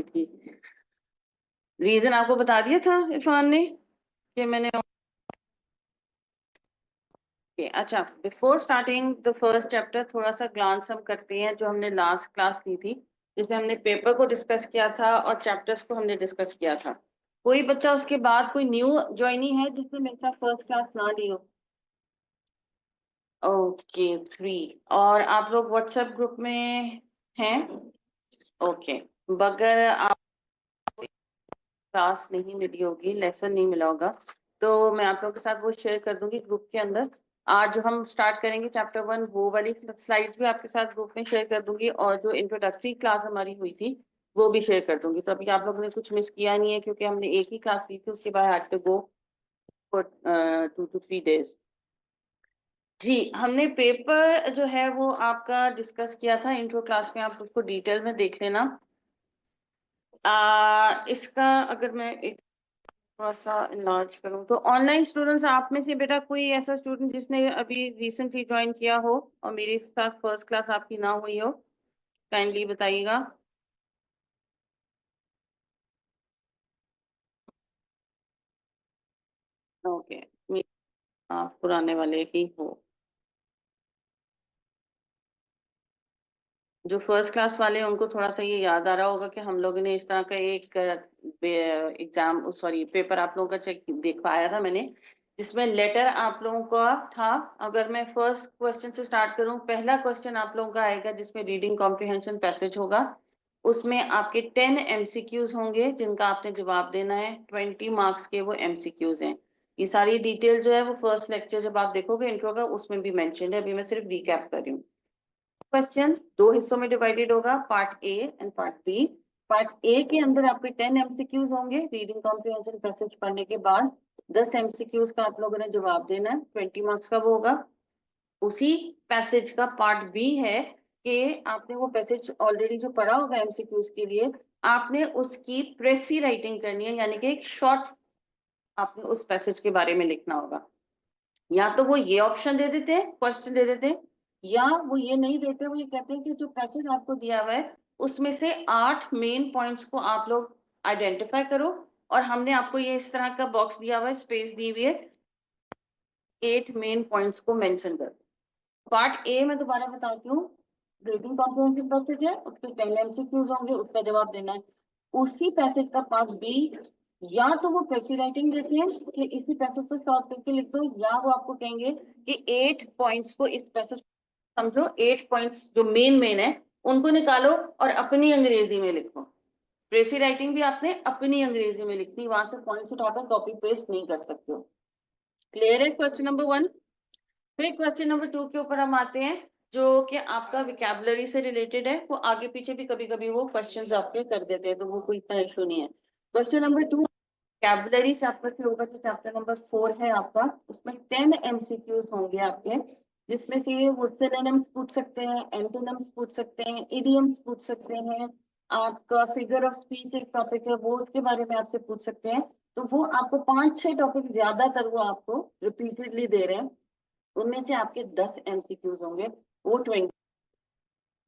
थी। रीजन आपको बता दिया था इरफान ने कि मैंने अच्छा, before starting the first chapter थोड़ा सा ग्लांस हम करते हैं जो हमने लास्ट क्लास ली थी, जिसमें हमने पेपर को डिस्कस किया था और चैप्टर्स को हमने डिस्कस किया था। कोई बच्चा उसके बाद कोई न्यू ज्वाइनी है जिसने मेरे साथ फर्स्ट क्लास ना ली हो? ओके 3। और आप लोग व्हाट्सएप ग्रुप में हैं? ओके। अगर आप क्लास नहीं मिली होगी, लेसन नहीं मिला होगा, तो मैं आप लोगों के साथ वो शेयर कर दूंगी ग्रुप के अंदर। आज जो हम स्टार्ट करेंगे चैप्टर 1, वो वाली स्लाइड्स भी आपके साथ ग्रुप में शेयर कर दूंगी, और जो इंट्रोडक्टरी क्लास हमारी हुई थी वो भी शेयर कर दूंगी। तो अभी आप लोगों ने कुछ मिस किया नहीं है, क्योंकि हमने एक ही क्लास ली थी, उसके बाद had to go for 2 to 3 days। जी, हमने पेपर जो है वो आपका डिस्कस किया था इंट्रो क्लास में, आप उसको डिटेल में देख लेना। इसका अगर मैं एक थोड़ा सा इलाज करूं तो ऑनलाइन स्टूडेंट्स आप में से बेटा कोई ऐसा स्टूडेंट जिसने अभी रिसेंटली ज्वाइन किया हो और मेरे साथ फर्स्ट क्लास आपकी ना हुई हो, काइंडली बताइएगा। ओके, आप पुराने वाले ही हो। जो फर्स्ट क्लास वाले हैं उनको थोड़ा सा ये याद आ रहा होगा कि हम लोगों ने इस तरह का एक एग्जाम सॉरी पेपर आप लोगों का चेक देखवाया था मैंने, जिसमें लेटर आप लोगों का था। अगर मैं फर्स्ट क्वेश्चन से स्टार्ट करूं, पहला क्वेश्चन आप लोगों का आएगा जिसमें रीडिंग कॉम्प्रिहेंशन पैसेज होगा। उसमें आपके 10 एमसीक्यूज होंगे जिनका आपने जवाब देना है। 20 मार्क्स के वो एमसीक्यूज हैं। ये सारी डिटेल जो है वो फर्स्ट लेक्चर जब आप देखोगे इंट्रो का, उसमें भी मेंशन है। अभी मैं सिर्फ रिकैप कर रही हूँ। क्वेश्चन 2 हिस्सों में डिवाइडेड होगा, part A and part B. Part A के अंदर आपके 10 एमसीक्यूज होंगे रीडिंग कॉम्प्रिहेंशन पैसेज पढ़ने के बाद। 10 एमसीक्यूज का आप लोगों ने जवाब देना है, 20 मार्क्स का वो होगा। उसी पैसेज का पार्ट बी है कि आपने वो पैसेज ऑलरेडी जो पढ़ा होगा एमसीक्यूज के लिए, आपने उसकी प्रेसी राइटिंग करनी है, यानी कि एक शॉर्ट आपने उस पैसेज के बारे में लिखना होगा। या तो वो ये ऑप्शन दे देते हैं, क्वेश्चन दे देते हैं, या वो ये नहीं देते, वो ये कहते हैं कि जो पैसेज आपको दिया हुआ है उसमें से 8 मेन पॉइंट्स को आप लोग आइडेंटिफाई करो। और हमने आपको ये इस तरह का बॉक्स दिया हुआ है, स्पेस दी हुई है, 8 मेन पॉइंट्स को मेंशन कर। पार्ट ए में दोबारा बताती हूँ, रीडिंग कॉम्प्रिहेंशन पैसेज है, उसके 10 एमसीक्यूज होंगे, उसका जवाब देना है। उसी पैसेज का पार्ट बी, या तो वो प्रेसी राइटिंग देते हैं कि इसी पैसेज को शॉर्ट करके लिख दो, या वो आपको कहेंगे कि 8 पॉइंट्स को इस पैसेज समझो, 8 पॉइंट्स जो मेन मेन है उनको निकालो और अपनी अंग्रेजी में लिखो। प्रेसी राइटिंग भी आपने अपनी अंग्रेजी में लिखनी, वहां से पॉइंट्स उठाकर कॉपी पेस्ट नहीं कर सकते हो। क्लियर है क्वेश्चन नंबर 1? फिर क्वेश्चन नंबर 2 के ऊपर हम आते हैं, जो कि आपका विकैबुलरी से रिलेटेड है। वो आगे पीछे भी कभी कभी वो क्वेश्चंस आपके कर देते हैं, तो वो कोई इतना इशू नहीं है। क्वेश्चन नंबर 2 कैबलरी चैप्टर से होगा, जो चैप्टर नंबर 4 है आपका। उसमें 10 एमसीक्यूज होंगे आपके, जिसमें से वो सिनोनिम्स पूछ सकते हैं, एंटोनिम्स पूछ सकते हैं, इडियम्स पूछ सकते हैं। आपका फिगर ऑफ स्पीच एक टॉपिक है, वो उसके बारे में आपसे पूछ सकते हैं। तो वो आपको 5-6 टॉपिक ज्यादातर वो आपको रिपीटेडली दे रहे हैं। उनमें से आपके 10 एमसीक्यूज होंगे, वो 20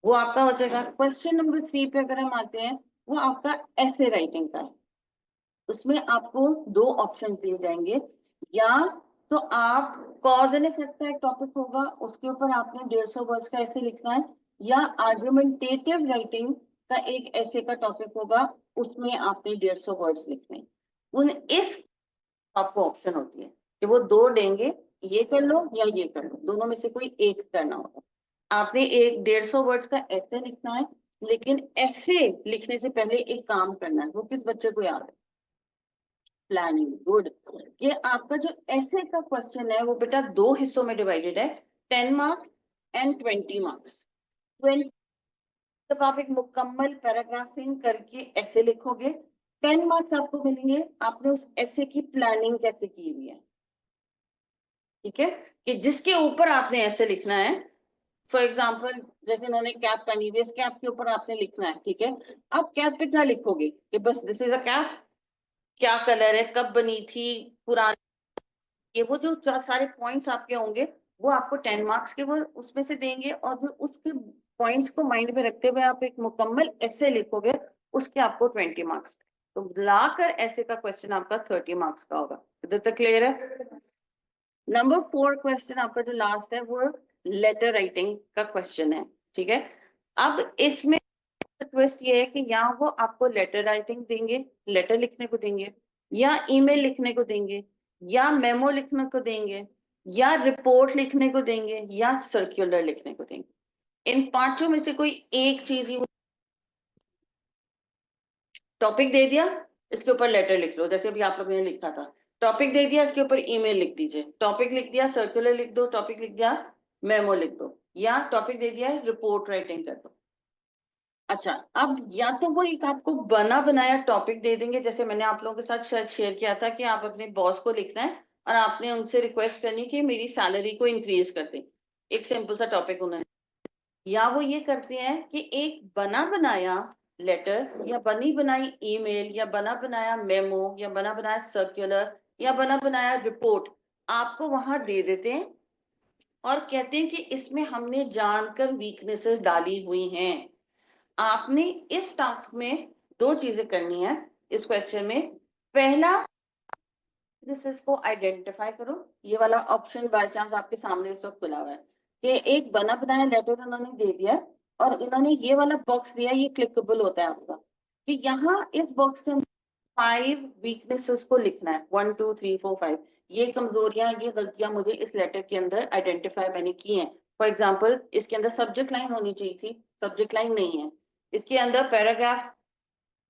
वो आपका हो जाएगा। क्वेश्चन नंबर 3 पे अगर हम आते हैं, वो आपका ऐसे राइटिंग का है। उसमें आपको 2 ऑप्शन दिए जाएंगे, या तो आप कॉज एंड इफेक्ट का एक टॉपिक होगा, उसके ऊपर आपने 150 वर्ड्स का ऐसे लिखना है, या आर्गुमेंटेटिव राइटिंग का एक ऐसे का टॉपिक होगा, उसमें आपने 150 वर्ड्स लिखने। उन इस आपको ऑप्शन होती है कि वो 2 देंगे, ये कर लो या ये कर लो, दोनों में से कोई एक करना होगा। आपने एक 150 वर्ड्स का ऐसे लिखना है, लेकिन ऐसे लिखने से पहले एक काम करना है। वो किस बच्चे को याद है? Planning, good. ये आपका जो ऐसे का क्वेश्चन है वो बेटा 2 हिस्सों में डिवाइडेड है, 10 मार्क्स एंड 20 मार्क्स। 20 जब आप एक मुकम्मल पैराग्राफिंग करके ऐसे लिखोगे, 10 मार्क्स आपको मिलेंगे आपने उस ऐसे की प्लानिंग कैसे की हुई है। ठीक है, कि जिसके ऊपर आपने ऐसे लिखना है। फॉर एग्जाम्पल, जैसे इन्होंने कैप पहनी हुई है, कैप के ऊपर आपने लिखना है। ठीक है, आप कैप पे क्या लिखोगे कि बस दिस इज अ कैप, क्या कलर है, कब बनी थी, पुरानी, ये वो जो सारे पॉइंट्स आपके होंगे, वो आपको 10 मार्क्स के वो उसमें से देंगे। और फिर उसके पॉइंट्स को माइंड में रखते हुए आप एक मुकम्मल ऐसे लिखोगे, उसके आपको 20 मार्क्स। तो मिलाकर ऐसे का क्वेश्चन आपका 30 मार्क्स का होगा। इधर तक क्लियर है? नंबर 4 क्वेश्चन आपका जो लास्ट है वो लेटर राइटिंग का क्वेश्चन है, ठीक है। अब इसमें ट्विस्ट ये है कि यहाँ वो आपको लेटर राइटिंग देंगे, लेटर लिखने को देंगे, या ईमेल लिखने को देंगे, या मेमो लिखने को देंगे, या रिपोर्ट लिखने को देंगे, या सर्कुलर लिखने को देंगे। इन पांचों में से कोई एक चीज ही, टॉपिक दे दिया इसके ऊपर लेटर लिख लो, जैसे अभी आप लोगों ने लिखा था, टॉपिक दे दिया इसके ऊपर ईमेल लिख दीजिए, टॉपिक लिख दिया सर्कुलर लिख दो, टॉपिक लिख दिया मेमो लिख दो, या टॉपिक दे दिया रिपोर्ट राइटिंग कर दो। अच्छा, अब या तो वो एक आपको बना बनाया टॉपिक दे देंगे, जैसे मैंने आप लोगों के साथ शायद शेयर किया था कि आप अपने बॉस को लिखना है और आपने उनसे रिक्वेस्ट करनी कि मेरी सैलरी को इंक्रीज कर दें, एक सिंपल सा टॉपिक उन्होंने। या वो ये करते हैं कि एक बना बनाया लेटर, या बनी बनाई ईमेल, या बना बनाया मेमो, या बना बनाया सर्कुलर, या बना बनाया रिपोर्ट आपको वहां दे देते हैं और कहते हैं कि इसमें हमने जानकर वीकनेसेस डाली हुई हैं। आपने इस टास्क में दो चीजें करनी है इस क्वेश्चन में। पहला, वीकनेसेस को आइडेंटिफाई करो। ये वाला ऑप्शन बाय चांस आपके सामने इस वक्त खुला हुआ है कि एक बना बनाया लेटर उन्होंने दे दिया और इन्होंने ये वाला बॉक्स दिया, ये क्लिकेबल होता है आपका, कि यहाँ इस बॉक्स के 5 वीकनेसेस को लिखना है, 1 2 3 4 5। ये कमजोरियां, ये गलतियां मुझे इस लेटर के अंदर आइडेंटिफाई मैंने की हैं। फॉर एग्जांपल, इसके अंदर सब्जेक्ट लाइन होनी चाहिए थी, सब्जेक्ट लाइन नहीं है। इसके अंदर पैराग्राफ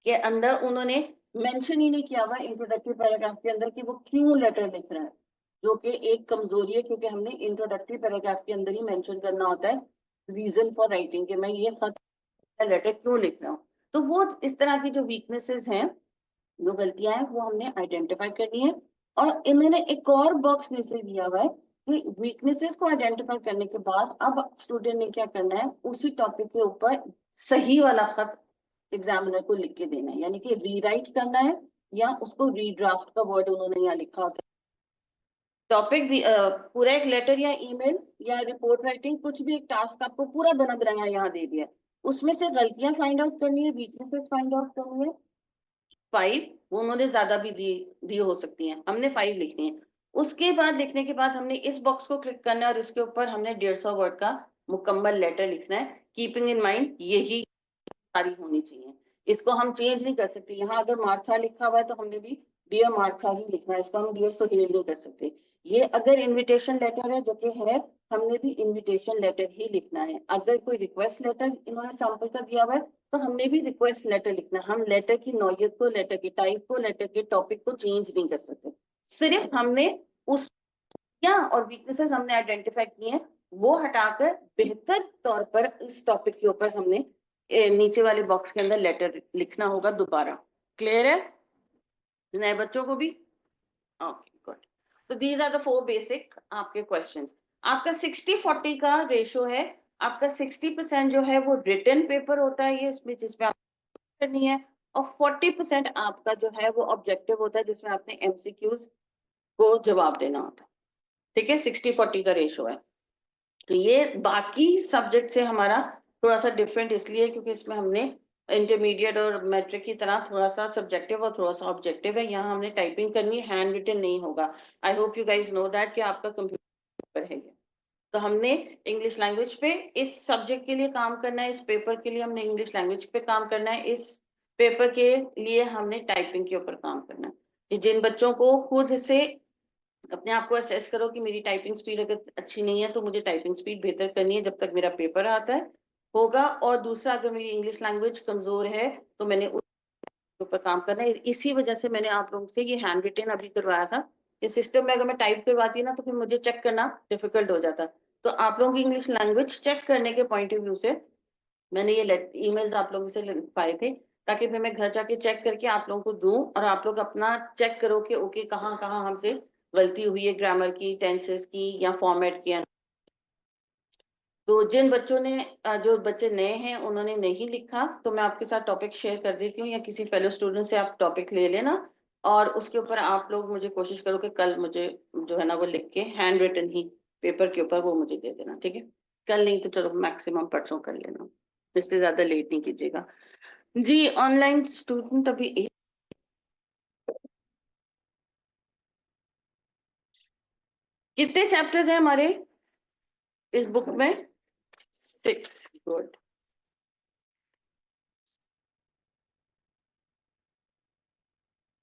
के अंदर उन्होंने मेंशन ही नहीं किया हुआ इंट्रोडक्टरी पैराग्राफ के अंदर कि वो क्यों लेटर लिख रहा है, जो कि एक कमजोरी है, क्योंकि हमने इंट्रोडक्टरी पैराग्राफ के अंदर ही मेंशन करना होता है रीजन फॉर राइटिंग, कि मैं ये लेटर क्यों लिख रहा हूँ। तो वो इस तरह की जो वीकनेसेस हैं, जो गलतियां हैं, वो हमने आइडेंटिफाई करनी है। और इन्होंने एक और बॉक्स नीचे दिया हुआ है कि वीकनेसेस को आइडेंटिफाई करने के बाद अब स्टूडेंट ने क्या करना है, उसी टॉपिक के ऊपर सही वाला खत एग्जामिनर को लिख के देना है, यानी कि रीराइट करना है, या उसको रीड्राफ्ट का वर्ड उन्होंने यहाँ लिखा होता है। टॉपिक पूरा एक लेटर या ईमेल या रिपोर्ट राइटिंग, कुछ भी एक टास्क आपको पूरा बना बनाया यहाँ दे दिया है, उसमें से गलतियां फाइंड आउट करनी है, वीकनेसेस फाइंड आउट करनी है। 5, वो उन्होंने ज्यादा भी दी हो सकती हैं, हमने 5 लिखनी है। उसके बाद लिखने के बाद हमने इस बॉक्स को क्लिक करना है और इसके ऊपर हमने 150 वर्ड का मुकम्मल लेटर लिखना है, कीपिंग इन माइंड यही सारी होनी चाहिए। इसको हम चेंज नहीं कर सकते। यहाँ अगर मार्था लिखा हुआ है तो हमने भी डियर मार्था ही लिखना है, इसको हम डियर सुहेल नहीं कर सकते। ये अगर इनविटेशन लेटर है, जो कि है, हमने भी इनविटेशन लेटर ही लिखना है। अगर कोई रिक्वेस्ट लेटर इन्होंने सैंपल का दिया हुआ है तो हमने भी रिक्वेस्ट लेटर लिखना है। हम लेटर की नौयत को, लेटर की टाइप को, लेटर के टॉपिक को चेंज नहीं कर सकते। सिर्फ हमने उस क्या और वीकनेसेस हमने आइडेंटिफाई किए हैं, वो हटाकर बेहतर तौर पर इस टॉपिक के ऊपर हमने नीचे वाले बॉक्स के अंदर लेटर लिखना होगा दोबारा। क्लियर है नए बच्चों को भी? Okay good. तो दीज आर द 4 बेसिक आपके क्वेश्चंस। आपका 60-40 का रेशो है। आपका 60% जो है वो रिटन पेपर होता है, ये इसमें जिसमें आप करनी है, और 40% आपका जो है वो ऑब्जेक्टिव होता है, जिसमें आपने एमसीक्यूज को जवाब देना होता है। ठीक है, 60-40 का रेशो है। तो ये बाकी सब्जेक्ट से हमारा थोड़ा सा डिफरेंट इसलिए क्योंकि इसमें हमने इंटरमीडिएट और मैट्रिक की तरह थोड़ा सा सब्जेक्टिव और थोड़ा सा ऑब्जेक्टिव है। यहाँ हमने टाइपिंग करनी है, हैंड रिटन नहीं होगा। I hope you guys know that कि आपका कंप्यूटर है ये। तो हमने इंग्लिश लैंग्वेज पे इस सब्जेक्ट के लिए काम करना है, इस पेपर के लिए हमने इंग्लिश लैंग्वेज पे काम करना है, इस पेपर के लिए हमने टाइपिंग के ऊपर काम करना है। कि जिन बच्चों को खुद से अपने आप को असेस करो कि मेरी टाइपिंग स्पीड अगर अच्छी नहीं है तो मुझे टाइपिंग स्पीड बेहतर करनी है जब तक मेरा पेपर आता है होगा। और दूसरा, अगर मेरी इंग्लिश लैंग्वेज कमजोर है तो मैंने उस ऊपर काम करना है। इसी वजह से मैंने आप लोगों से ये हैंड रिटन अभी करवाया था। इस सिस्टम में अगर मैं टाइप करवाती ना तो फिर मुझे चेक करना डिफिकल्ट हो जाता। तो आप लोगों की इंग्लिश लैंग्वेज चेक करने के पॉइंट ऑफ व्यू से मैंने ये ईमेल्स आप लोगों से पाए थे, ताकि फिर मैं घर जाके चेक करके आप लोगों को दूं और आप लोग अपना चेक करो कि ओके कहाँ कहाँ हमसे गलती हुई है, ग्रामर की, टेंसेस की, या फॉर्मेट की। तो जिन बच्चों ने जो बच्चे नए हैं उन्होंने नहीं लिखा तो मैं आपके साथ टॉपिक शेयर कर देती हूँ, या किसी फेलो स्टूडेंट से आप टॉपिक ले लेना और उसके ऊपर आप लोग मुझे कोशिश करो कि कल मुझे जो है ना वो लिख के हैंड रिटन ही पेपर के ऊपर वो मुझे दे देना। ठीक है, कल नहीं तो चलो मैक्सिमम परसों कर लेना, इससे ज्यादा लेट नहीं कीजिएगा। जी ऑनलाइन स्टूडेंट अभी कितने चैप्टर्स हैं हमारे इस बुक में? 6। गुड।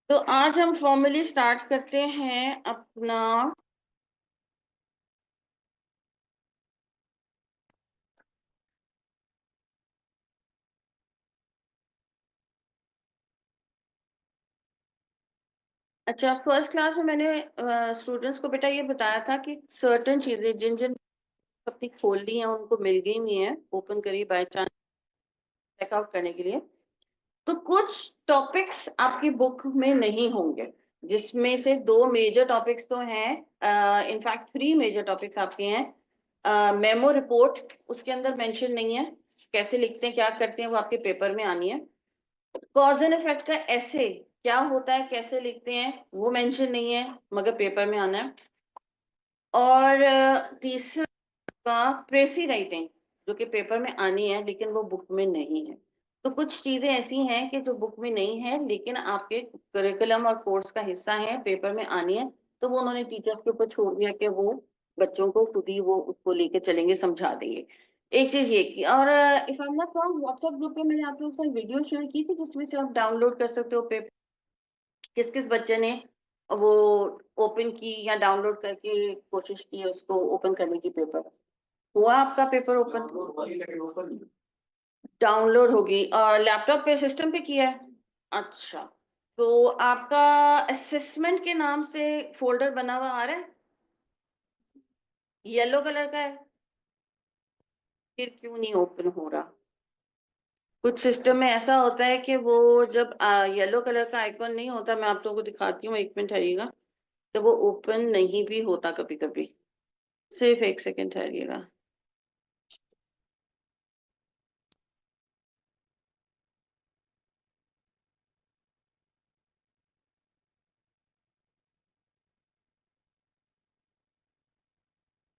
तो आज हम फॉर्मली स्टार्ट करते हैं अपना। अच्छा, फर्स्ट क्लास में मैंने स्टूडेंट्स को बेटा ये बताया था कि सर्टेन चीजें जिन जिन अपनी खोल ली हैं उनको मिल गई नहीं है, ओपन करी बाय चांस चेकआउट करने के लिए। तो कुछ टॉपिक्स आपकी बुक में नहीं होंगे, जिसमें से 2 मेजर टॉपिक्स तो हैं। इनफैक्ट 3 मेजर टॉपिक्स आपके हैं। मेमो रिपोर्ट उसके अंदर मेंशन नहीं है, कैसे लिखते हैं क्या करते हैं वो आपके पेपर में आनी है। कॉज एंड इफेक्ट का ऐसे क्या होता है कैसे लिखते हैं वो मेंशन नहीं है, मगर पेपर में आना है। और तीसरा का प्रेसी राइटिंग जो कि पेपर में आनी है लेकिन वो बुक में नहीं है। तो कुछ चीजें ऐसी हैं कि जो बुक में नहीं है लेकिन आपके करिकुलम और कोर्स का हिस्सा है, पेपर में आनी है। तो वो उन्होंने टीचर्स के ऊपर छोड़ दिया कि वो बच्चों को खुद ही वो उसको लेके चलेंगे, समझा देंगे। एक चीज ये की, और if I am not wrong WhatsApp group पे मैंने आप लोगों के साथ वीडियो शेयर की थी जिसमें से आप डाउनलोड कर सकते हो पेपर। किस किस बच्चे ने वो ओपन की या डाउनलोड करके कोशिश की है उसको ओपन करने की? पेपर हुआ आपका पेपर ओपन? डाउनलोड होगी और लैपटॉप पे सिस्टम पे किया है? अच्छा, तो आपका असेसमेंट के नाम से फोल्डर बना हुआ आ रहा है, येलो कलर का है? फिर क्यों नहीं ओपन हो रहा? कुछ सिस्टम में ऐसा होता है कि वो जब येलो कलर का आइकॉन नहीं होता, मैं आप लोगों को दिखाती हूँ, 1 मिनट ठहरिएगा, तो वो ओपन नहीं भी होता कभी कभी। सिर्फ 1 सेकंड ठहरिएगा।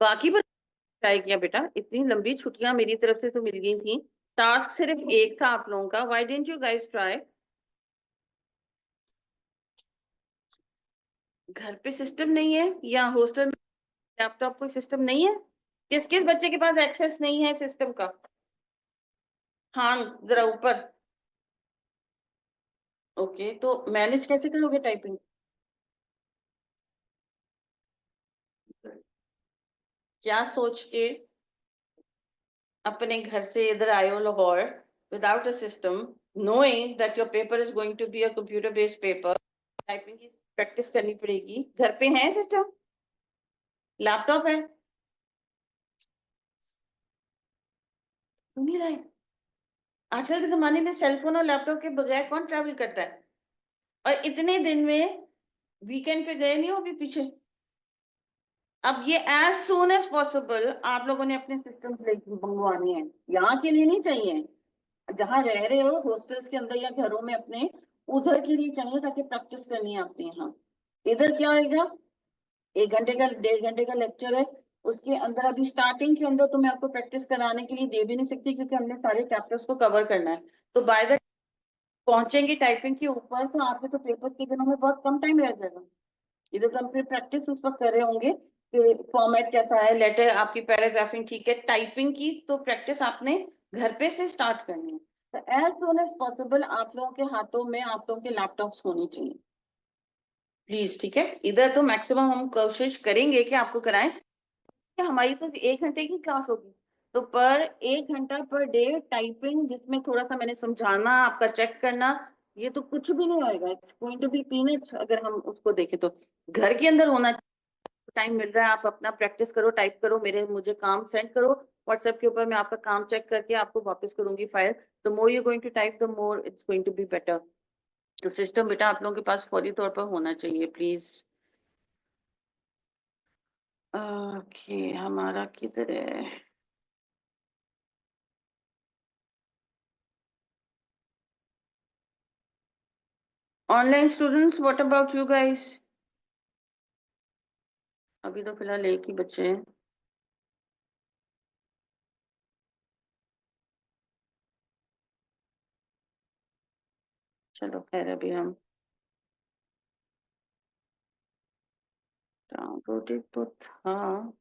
बाकी पर ट्राई किया बेटा, इतनी लंबी छुट्टियां मेरी तरफ से तो मिल गई थी। टास्क सिर्फ एक था आप लोगों का, why didn't you guys try? घर पे सिस्टम नहीं है या हॉस्टल में लैपटॉप कोई सिस्टम नहीं है? किस किस बच्चे के पास एक्सेस नहीं है सिस्टम का? हाँ, जरा ऊपर। ओके, तो मैनेज कैसे करोगे टाइपिंग? क्या सोच के अपने घर से इधर आए हो Lahore without a system, knowing that your paper is going to be a computer based paper, typing की प्रैक्टिस करनी पड़ेगी। घर पे है सिस्टम, लैपटॉप है? क्यों नहीं लाए? आजकल के जमाने में सेलफोन और लैपटॉप के बगैर कौन ट्रैवल करता है? और इतने दिन में वीकेंड पे गए नहीं हो अभी पीछे? अब ये एज सून एज पॉसिबल आप लोगों ने अपने सिस्टम मंगवाने हैं। यहाँ के लिए नहीं चाहिए, जहाँ रह रहे हो हॉस्टल्स के अंदर या घरों में अपने, उधर के लिए चाहिए ताकि प्रैक्टिस करनी है आपने यहाँ। इधर क्या होगा, 1 घंटे का 1.5 घंटे का लेक्चर है, उसके अंदर अभी स्टार्टिंग के अंदर तो मैं आपको प्रैक्टिस कराने के लिए दे भी नहीं सकती क्योंकि हमने सारे चैप्टर्स को कवर करना है। तो बाय द पहुंचेंगे टाइपिंग के ऊपर तो आपके तो पेपर के दिनों में बहुत कम टाइम रह जाएगा। इधर तो हम फिर प्रैक्टिस उस वक्त कर रहे होंगे कि फॉर्मेट कैसा है, लेटर आपकी पैराग्राफिंग ठीक है, टाइपिंग की तो प्रैक्टिस आपने घर पे से स्टार्ट करनी है। तो एज सोन एज पॉसिबल आप लोगों के हाथों में आप लोगों के लैपटॉप्स होने चाहिए प्लीज, ठीक है? इधर तो मैक्सिमम हम कोशिश करेंगे कि आपको कराएं कि हमारी तो 1 घंटे की क्लास होगी, तो पर 1 घंटा पर डे टाइपिंग जिसमें थोड़ा सा मैंने समझाना आपका चेक करना, ये तो कुछ भी नहीं होएगा, it's going to be peanuts अगर हम उसको देखें तो। घर के अंदर होना टाइम मिल रहा है, आप अपना प्रैक्टिस करो, टाइप करो, मेरे मुझे काम सेंड करो व्हाट्सएप के ऊपर, मैं आपका काम चेक करके आपको वापस करूंगी file. The more you going to type the more it's going to be better. तो सिस्टम बेटा आप लोगों के पास फौरी तौर पर होना चाहिए प्लीज। ओके, हमारा किधर है? Online students, what about you guys? अभी तो फिलहाल एक ही बच्चे हैं। चलो खैर अभी हम डाउनलोडेड तो था।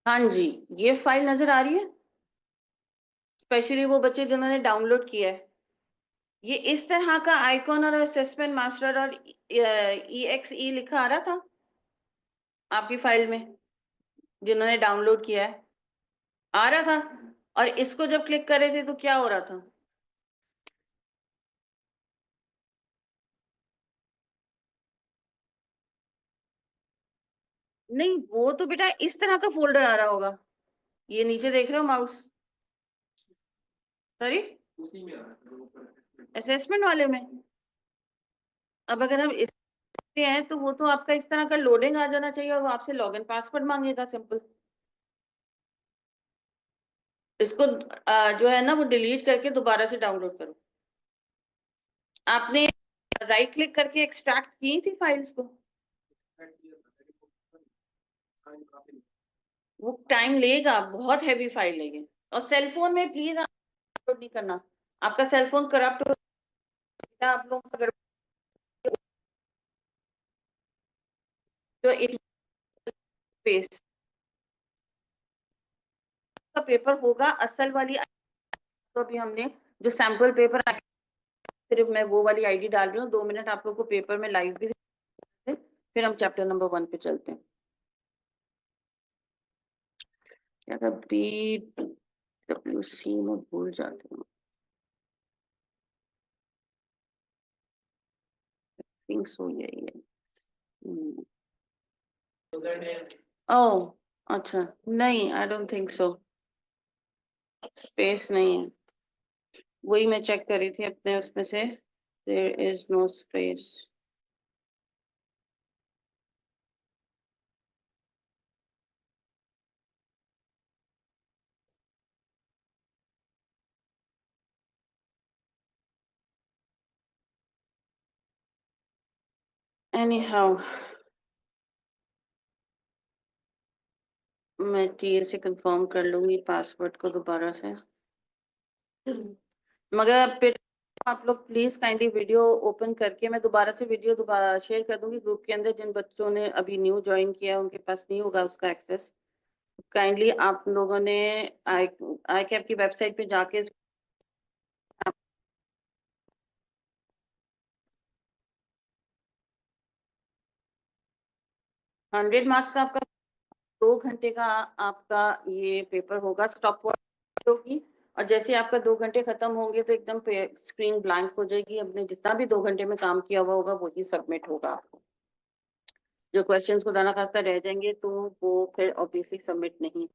हाँ जी, ये फाइल नजर आ रही है, स्पेशली वो बच्चे जिन्होंने डाउनलोड किया है। ये इस तरह का आइकॉन और असेसमेंट मास्टर और EXE लिखा आ रहा था आपकी फाइल में, जिन्होंने डाउनलोड किया है आ रहा था। और इसको जब क्लिक कर रहे थे तो क्या हो रहा था? नहीं, वो तो बेटा इस तरह का फोल्डर आ रहा होगा, ये नीचे देख रहे हो माउस, सॉरी असेसमेंट वाले में। अब अगर हम इसमें हैं तो वो तो आपका इस तरह का लोडिंग आ जाना चाहिए और वो आपसे लॉगिन पासवर्ड मांगेगा, सिंपल। इसको जो है ना वो डिलीट करके दोबारा से डाउनलोड करो। आपने राइट क्लिक करके एक्सट्रैक्ट की थी फाइल्स को? वो टाइम लेगा, बहुत हैवी फाइल है ये। और सेलफोन में प्लीज आप डाउनलोड नहीं करना, आपका सेलफोन करप्ट हो जाएगा, आप लोगों का तो एक पेज का पेपर होगा असल वाली। तो अभी हमने जो सैंपल पेपर, सिर्फ मैं वो वाली आईडी डाल रही हूँ, 2 मिनट आप लोग को पेपर में लाइव भी देते हैं, फिर हम चैप्टर नंबर 1 पे चलते हैं। क्या था, BWC में भूल जाते हैं, थिंक सो यही है। ओह अच्छा, नहीं I don't think so, space नहीं है, वही मैं चेक कर रही थी अपने उसमें से, there is no space. Anyhow, मैं टीए से कंफर्म कर लूंगी पासवर्ड को दोबारा से। मगर फिर आप लोग प्लीज काइंडली वीडियो ओपन करके, मैं दोबारा से वीडियो दोबारा शेयर कर दूंगी ग्रुप के अंदर, जिन बच्चों ने अभी न्यू ज्वाइन किया है उनके पास नहीं होगा उसका एक्सेस। काइंडली आप लोगों ने आई आई कैप की वेबसाइट पे जाके 100 मार्क्स का आपका 2 घंटे का आपका ये पेपर होगा, स्टॉप वॉच होगी। और जैसे आपका 2 घंटे खत्म होंगे तो एकदम स्क्रीन ब्लैंक हो जाएगी, अपने जितना भी 2 घंटे में काम किया हुआ होगा वही सबमिट होगा आपको। जो क्वेश्चंस खुदा ना खास्ता रह जाएंगे तो वो फिर ऑब्वियसली सबमिट नहीं।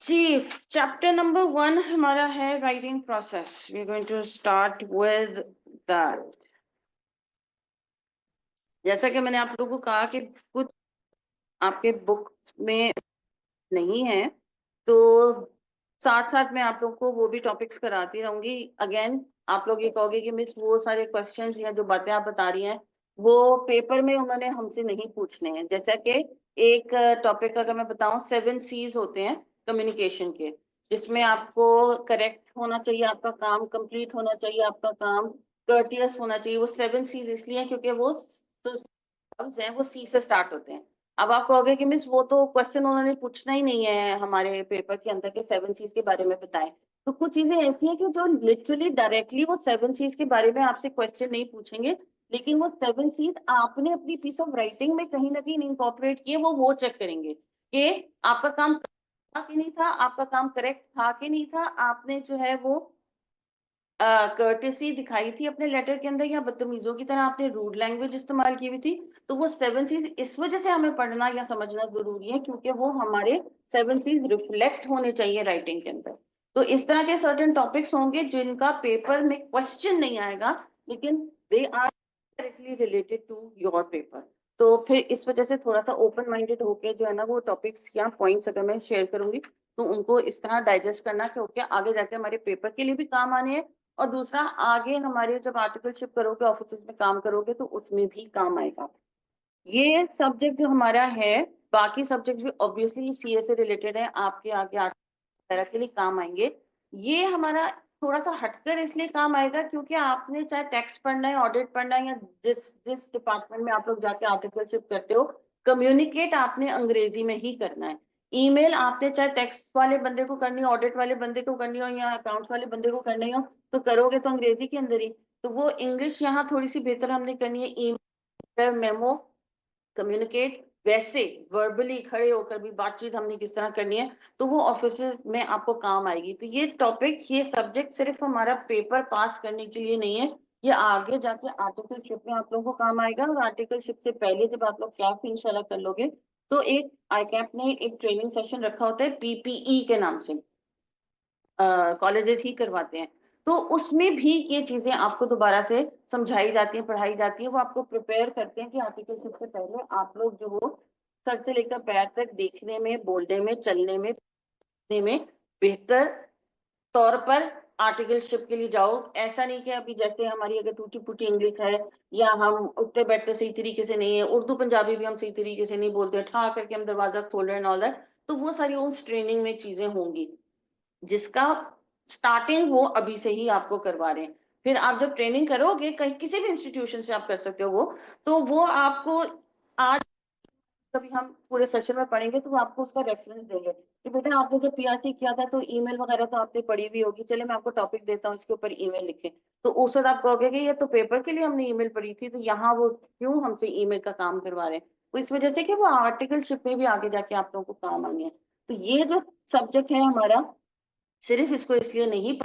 जी, चैप्टर नंबर 1 हमारा है writing process, we are going to start with that. जैसा कि मैंने आप लोगों को कहा कि कुछ आपके बुक में नहीं है, तो साथ साथ मैं आप लोगों को वो भी टॉपिक्स कराती रहूंगी। अगेन आप लोग ये कहोगे कि मिस वो सारे क्वेश्चंस या जो बातें आप बता रही हैं वो पेपर में उन्होंने हमसे नहीं पूछने हैं। जैसा कि एक टॉपिक अगर मैं बताऊं, 7 C's होते हैं कम्युनिकेशन के, जिसमें आपको करेक्ट होना चाहिए, आपका काम कंप्लीट होना चाहिए, आपका काम कर्टियस होना चाहिए। वो 7 C's इसलिए हैं क्योंकि वो शब्द हैं वो सी से स्टार्ट होते हैं। अब आप कहोगे कि मिस वो तो क्वेश्चन उन्होंने पूछना ही नहीं है हमारे पेपर के अंदर के 7 C's के बारे में बताएं। तो कुछ चीजें ऐसी हैं कि जो लिटरली डायरेक्टली वो 7 C's के बारे में आपसे क्वेश्चन नहीं पूछेंगे, लेकिन वो 7 C's आपने अपनी पीस ऑफ राइटिंग में कहीं ना कहीं इनकॉर्पोरेट किए, वो चेक करेंगे कि आपका काम था कि नहीं था, आपका काम करेक्ट था कि नहीं था, आपने जो है वो कर्टेसी दिखाई थी अपने लेटर के अंदर, या बदतमीजों की तरह आपने रूड लैंग्वेज इस्तेमाल की हुई थी। तो वो 7 C's इस वजह से हमें पढ़ना या समझना जरूरी है क्योंकि वो हमारे 7 C's रिफ्लेक्ट होने चाहिए राइटिंग के अंदर। तो इस तरह के सर्टेन टॉपिक्स होंगे जिनका पेपर में क्वेश्चन नहीं आएगा, लेकिन they are directly related to your paper. तो फिर इस वजह से थोड़ा सा ओपन माइंडेड होके जो है ना वो टॉपिक्स या पॉइंट्स अगर मैं शेयर करूंगी तो उनको इस तरह डाइजेस्ट करना कि ओके आगे जाके हमारे पेपर के लिए भी काम आने हैं, और दूसरा आगे हमारे जब आर्टिकलशिप करोगे, ऑफिस में काम करोगे, तो उसमें भी काम आएगा। ये सब्जेक्ट जो हमारा है, बाकी सब्जेक्ट भी ऑब्वियसली सीए से रिलेटेड है, आपके आगे वगैरह के लिए काम आएंगे। ये हमारा थोड़ा सा हटकर इसलिए काम आएगा क्योंकि आपने चाहे टैक्स पढ़ना है, ऑडिट पढ़ना है, या जिस जिस डिपार्टमेंट में आप लोग जाके आर्टिकलशिप करते हो, कम्युनिकेट आपने अंग्रेजी में ही करना है। ईमेल आपने चाहे टैक्स वाले बंदे को करनी हो, ऑडिट वाले बंदे को करनी हो, या अकाउंट्स वाले बंदे को करनी हो, तो करोगे तो अंग्रेजी के अंदर ही। तो वो इंग्लिश यहाँ थोड़ी सी बेहतर हमने करनी है। ईमेल, मेमो, कम्युनिकेट, वैसे वर्बली खड़े होकर भी बातचीत हमने किस तरह करनी है, तो वो ऑफिस में आपको काम आएगी। तो ये टॉपिक, ये सब्जेक्ट सिर्फ हमारा पेपर पास करने के लिए नहीं है, ये आगे जाके आर्टिकलशिप में आप लोगों को काम आएगा। और आर्टिकलशिप से पहले जब आप लोग कैप इंशाल्लाह कर लोगे, तो एक आईकैप ने एक ट्रेनिंग सेशन रखा होता है पीपीई के नाम से, कॉलेजेस ही करवाते हैं। तो उसमें भी ये चीजें आपको दोबारा से समझाई जाती हैं, पढ़ाई जाती हैं, वो आपको प्रिपेयर करते हैं कि आर्टिकलशिप से पहले आप लोग जो हो सर से लेकर पैर तक देखने में, बोलने में, चलने में, बेहतर तौर पर आर्टिकलशिप के लिए जाओ। ऐसा नहीं कि अभी जैसे हमारी अगर टूटी फूटी इंग्लिश है, या हम उठते बैठते सही तरीके से नहीं है, उर्दू पंजाबी भी हम सही तरीके से नहीं बोलते, ठा करके हम दरवाजा खोल रहे हैं ऑल दैट, तो वो सारी उस ट्रेनिंग में चीजें होंगी जिसका स्टार्टिंग वो अभी से ही आपको करवा रहे हैं। फिर आप जब ट्रेनिंग करोगे, कहीं किसी भी इंस्टीट्यूशन से आप कर सकते हो वो, तो वो आपको आज कभी हम पूरे सेशन में पढ़ेंगे तो वो आपको उसका रेफरेंस देंगे कि बेटा आपने जब पीआरटी किया था तो ईमेल वगैरह तो आपने पढ़ी हुई होगी, चले मैं आपको टॉपिक देता हूँ, इसके ऊपर ईमेल लिखे। तो उस वक्त आप कहोगे कि ये तो पेपर के लिए हमने ईमेल पढ़ी थी, तो यहाँ वो क्यों हमसे ईमेल का काम करवा रहे हैं? तो इस वजह से कि वो आर्टिकलशिप में भी आगे जाके आप लोगों को काम आएंगे। तो ये जो सब्जेक्ट है हमारा, सिर्फ इसको इसलिए नहीं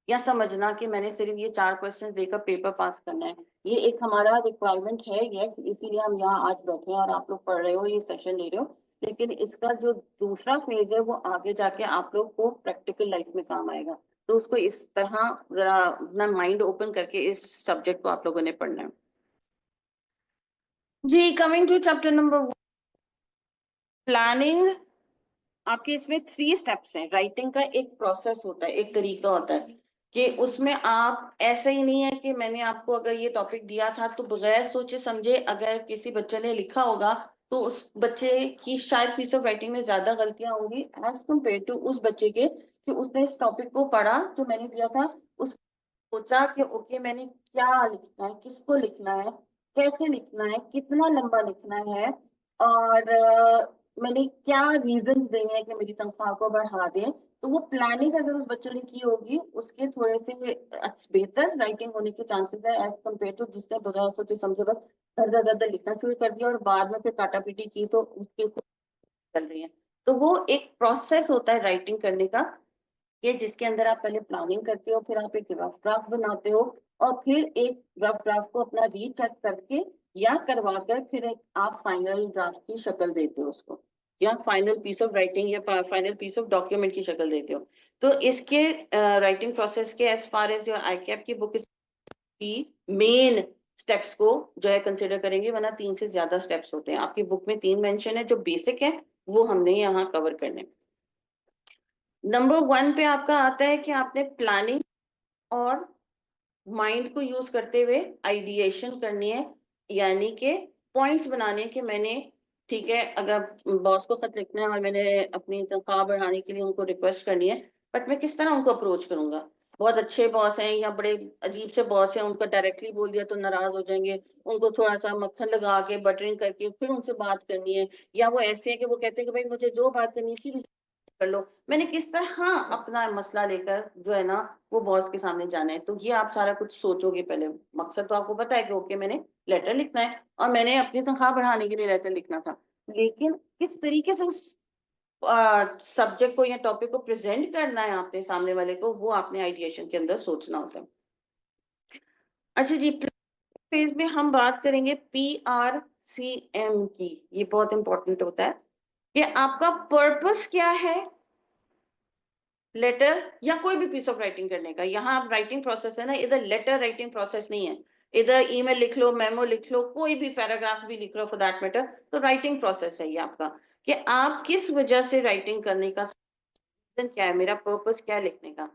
या समझना कि मैंने सिर्फ ये 4 क्वेश्चन देकर पेपर पास करना है, ये एक हमारा रिक्वायरमेंट है, यस, इसीलिए हम यहाँ आज बैठे हैं और आप लोग पढ़ रहे हो, ये सेशन ले रहे हो। लेकिन इसका जो दूसरा फेज है वो आगे जाके आप लोग को प्रैक्टिकल लाइफ में काम आएगा। तो उसको इस तरह जरा अपना माइंड ओपन करके इस सब्जेक्ट को आप लोगों ने पढ़ना है। जी, coming to chapter number planning. आपके इसमें 3 स्टेप्स हैं। राइटिंग का एक प्रोसेस होता है, एक तरीका होता है कि उसमें आप, ऐसा ही नहीं है कि मैंने आपको अगर ये टॉपिक दिया था तो बगैर सोचे समझे अगर किसी बच्चे ने लिखा होगा तो उस बच्चे की शायद पीस ऑफ राइटिंग में ज्यादा गलतियां होंगी एज कम्पेयर टू उस बच्चे के कि उसने इस टॉपिक को पढ़ा जो मैंने दिया था, उस सोचा कि ओके मैंने क्या लिखना है, किसको लिखना है, कैसे लिखना है, कितना लंबा लिखना है, और मैंने क्या रीजन देने हैं कि मेरी तनख्वाह को बढ़ा दें। तो वो प्लानिंग अगर उस बच्चे ने की होगी, उसके थोड़े से बेहतर राइटिंग होने के चांसेस है एज कम्पेयर टू जिसने बगैर सोचे समझे बस दर दर दर लिखना शुरू कर दिया और बाद में फिर काटा पीटी की तो उसके चल रही है। तो वो एक प्रोसेस होता है राइटिंग करने का, कि जिसके अंदर आप पहले प्लानिंग करते हो, फिर आप एक रफ ड्राफ्ट बनाते हो, और फिर एक रफ ड्राफ्ट को अपना रीचेक करके या करवा कर फिर एक आप फाइनल ड्राफ्ट की शक्ल देते हो उसको, या फाइनल पीस ऑफ राइटिंग या फाइनल पीस ऑफ डॉक्यूमेंट की शक्ल देते हो। तो इसके राइटिंग प्रोसेस के एज फार एज योर आईकैप की बुक की मेन स्टेप्स को जो है कंसिडर करेंगे, वरना 3 से ज्यादा स्टेप्स होते हैं। आपकी बुक में 3 मेंशन है जो बेसिक है, वो हमने यहाँ कवर करने। नंबर 1 पे आपका आता है कि आपने प्लानिंग और माइंड को यूज करते हुए आइडिएशन करनी है, यानी कि पॉइंट्स बनाने के मैंने, ठीक है, अगर बॉस को खत लिखना है और मैंने अपनी तनख्वाह बढ़ाने के लिए उनको रिक्वेस्ट करनी है, बट मैं किस तरह उनको अप्रोच करूंगा? बहुत अच्छे बॉस हैं या बड़े अजीब से बॉस हैं, उनको डायरेक्टली बोल दिया तो नाराज हो जाएंगे, उनको थोड़ा सा मक्खन लगा के बटरिंग करके फिर उनसे बात करनी है, या वो ऐसे है कि वो कहते हैं कि भाई मुझे जो बात करनी है सीधी कर लो। मैंने किस तरह अपना मसला लेकर जो है ना वो बॉस के सामने जाना है, तो ये आप सारा कुछ सोचोगे पहले। मकसद तो आपको पता है कि ओके मैंने लेटर लिखना है और मैंने अपनी तनख्वाह बढ़ाने के लिए लेटर लिखना था, लेकिन किस तरीके से उस सब्जेक्ट को या टॉपिक को प्रेजेंट करना है आपने सामने वाले को, वो आपने आइडिएशन के अंदर सोचना होता है। अच्छा जी, फेज में हम बात करेंगे PRCM की। ये बहुत इंपॉर्टेंट होता है कि आपका पर्पस क्या है लेटर या कोई भी पीस ऑफ राइटिंग करने का। यहाँ आप राइटिंग प्रोसेस है ना, इधर लेटर राइटिंग प्रोसेस नहीं है, इधर ईमेल लिख लो, मेमो लिख लो, कोई भी पैराग्राफ भी लिख लो फॉर दैट मैटर, तो राइटिंग प्रोसेस है ये आपका, कि आप किस वजह से राइटिंग करने का क्या है, मेरा पर्पस क्या है लिखने का,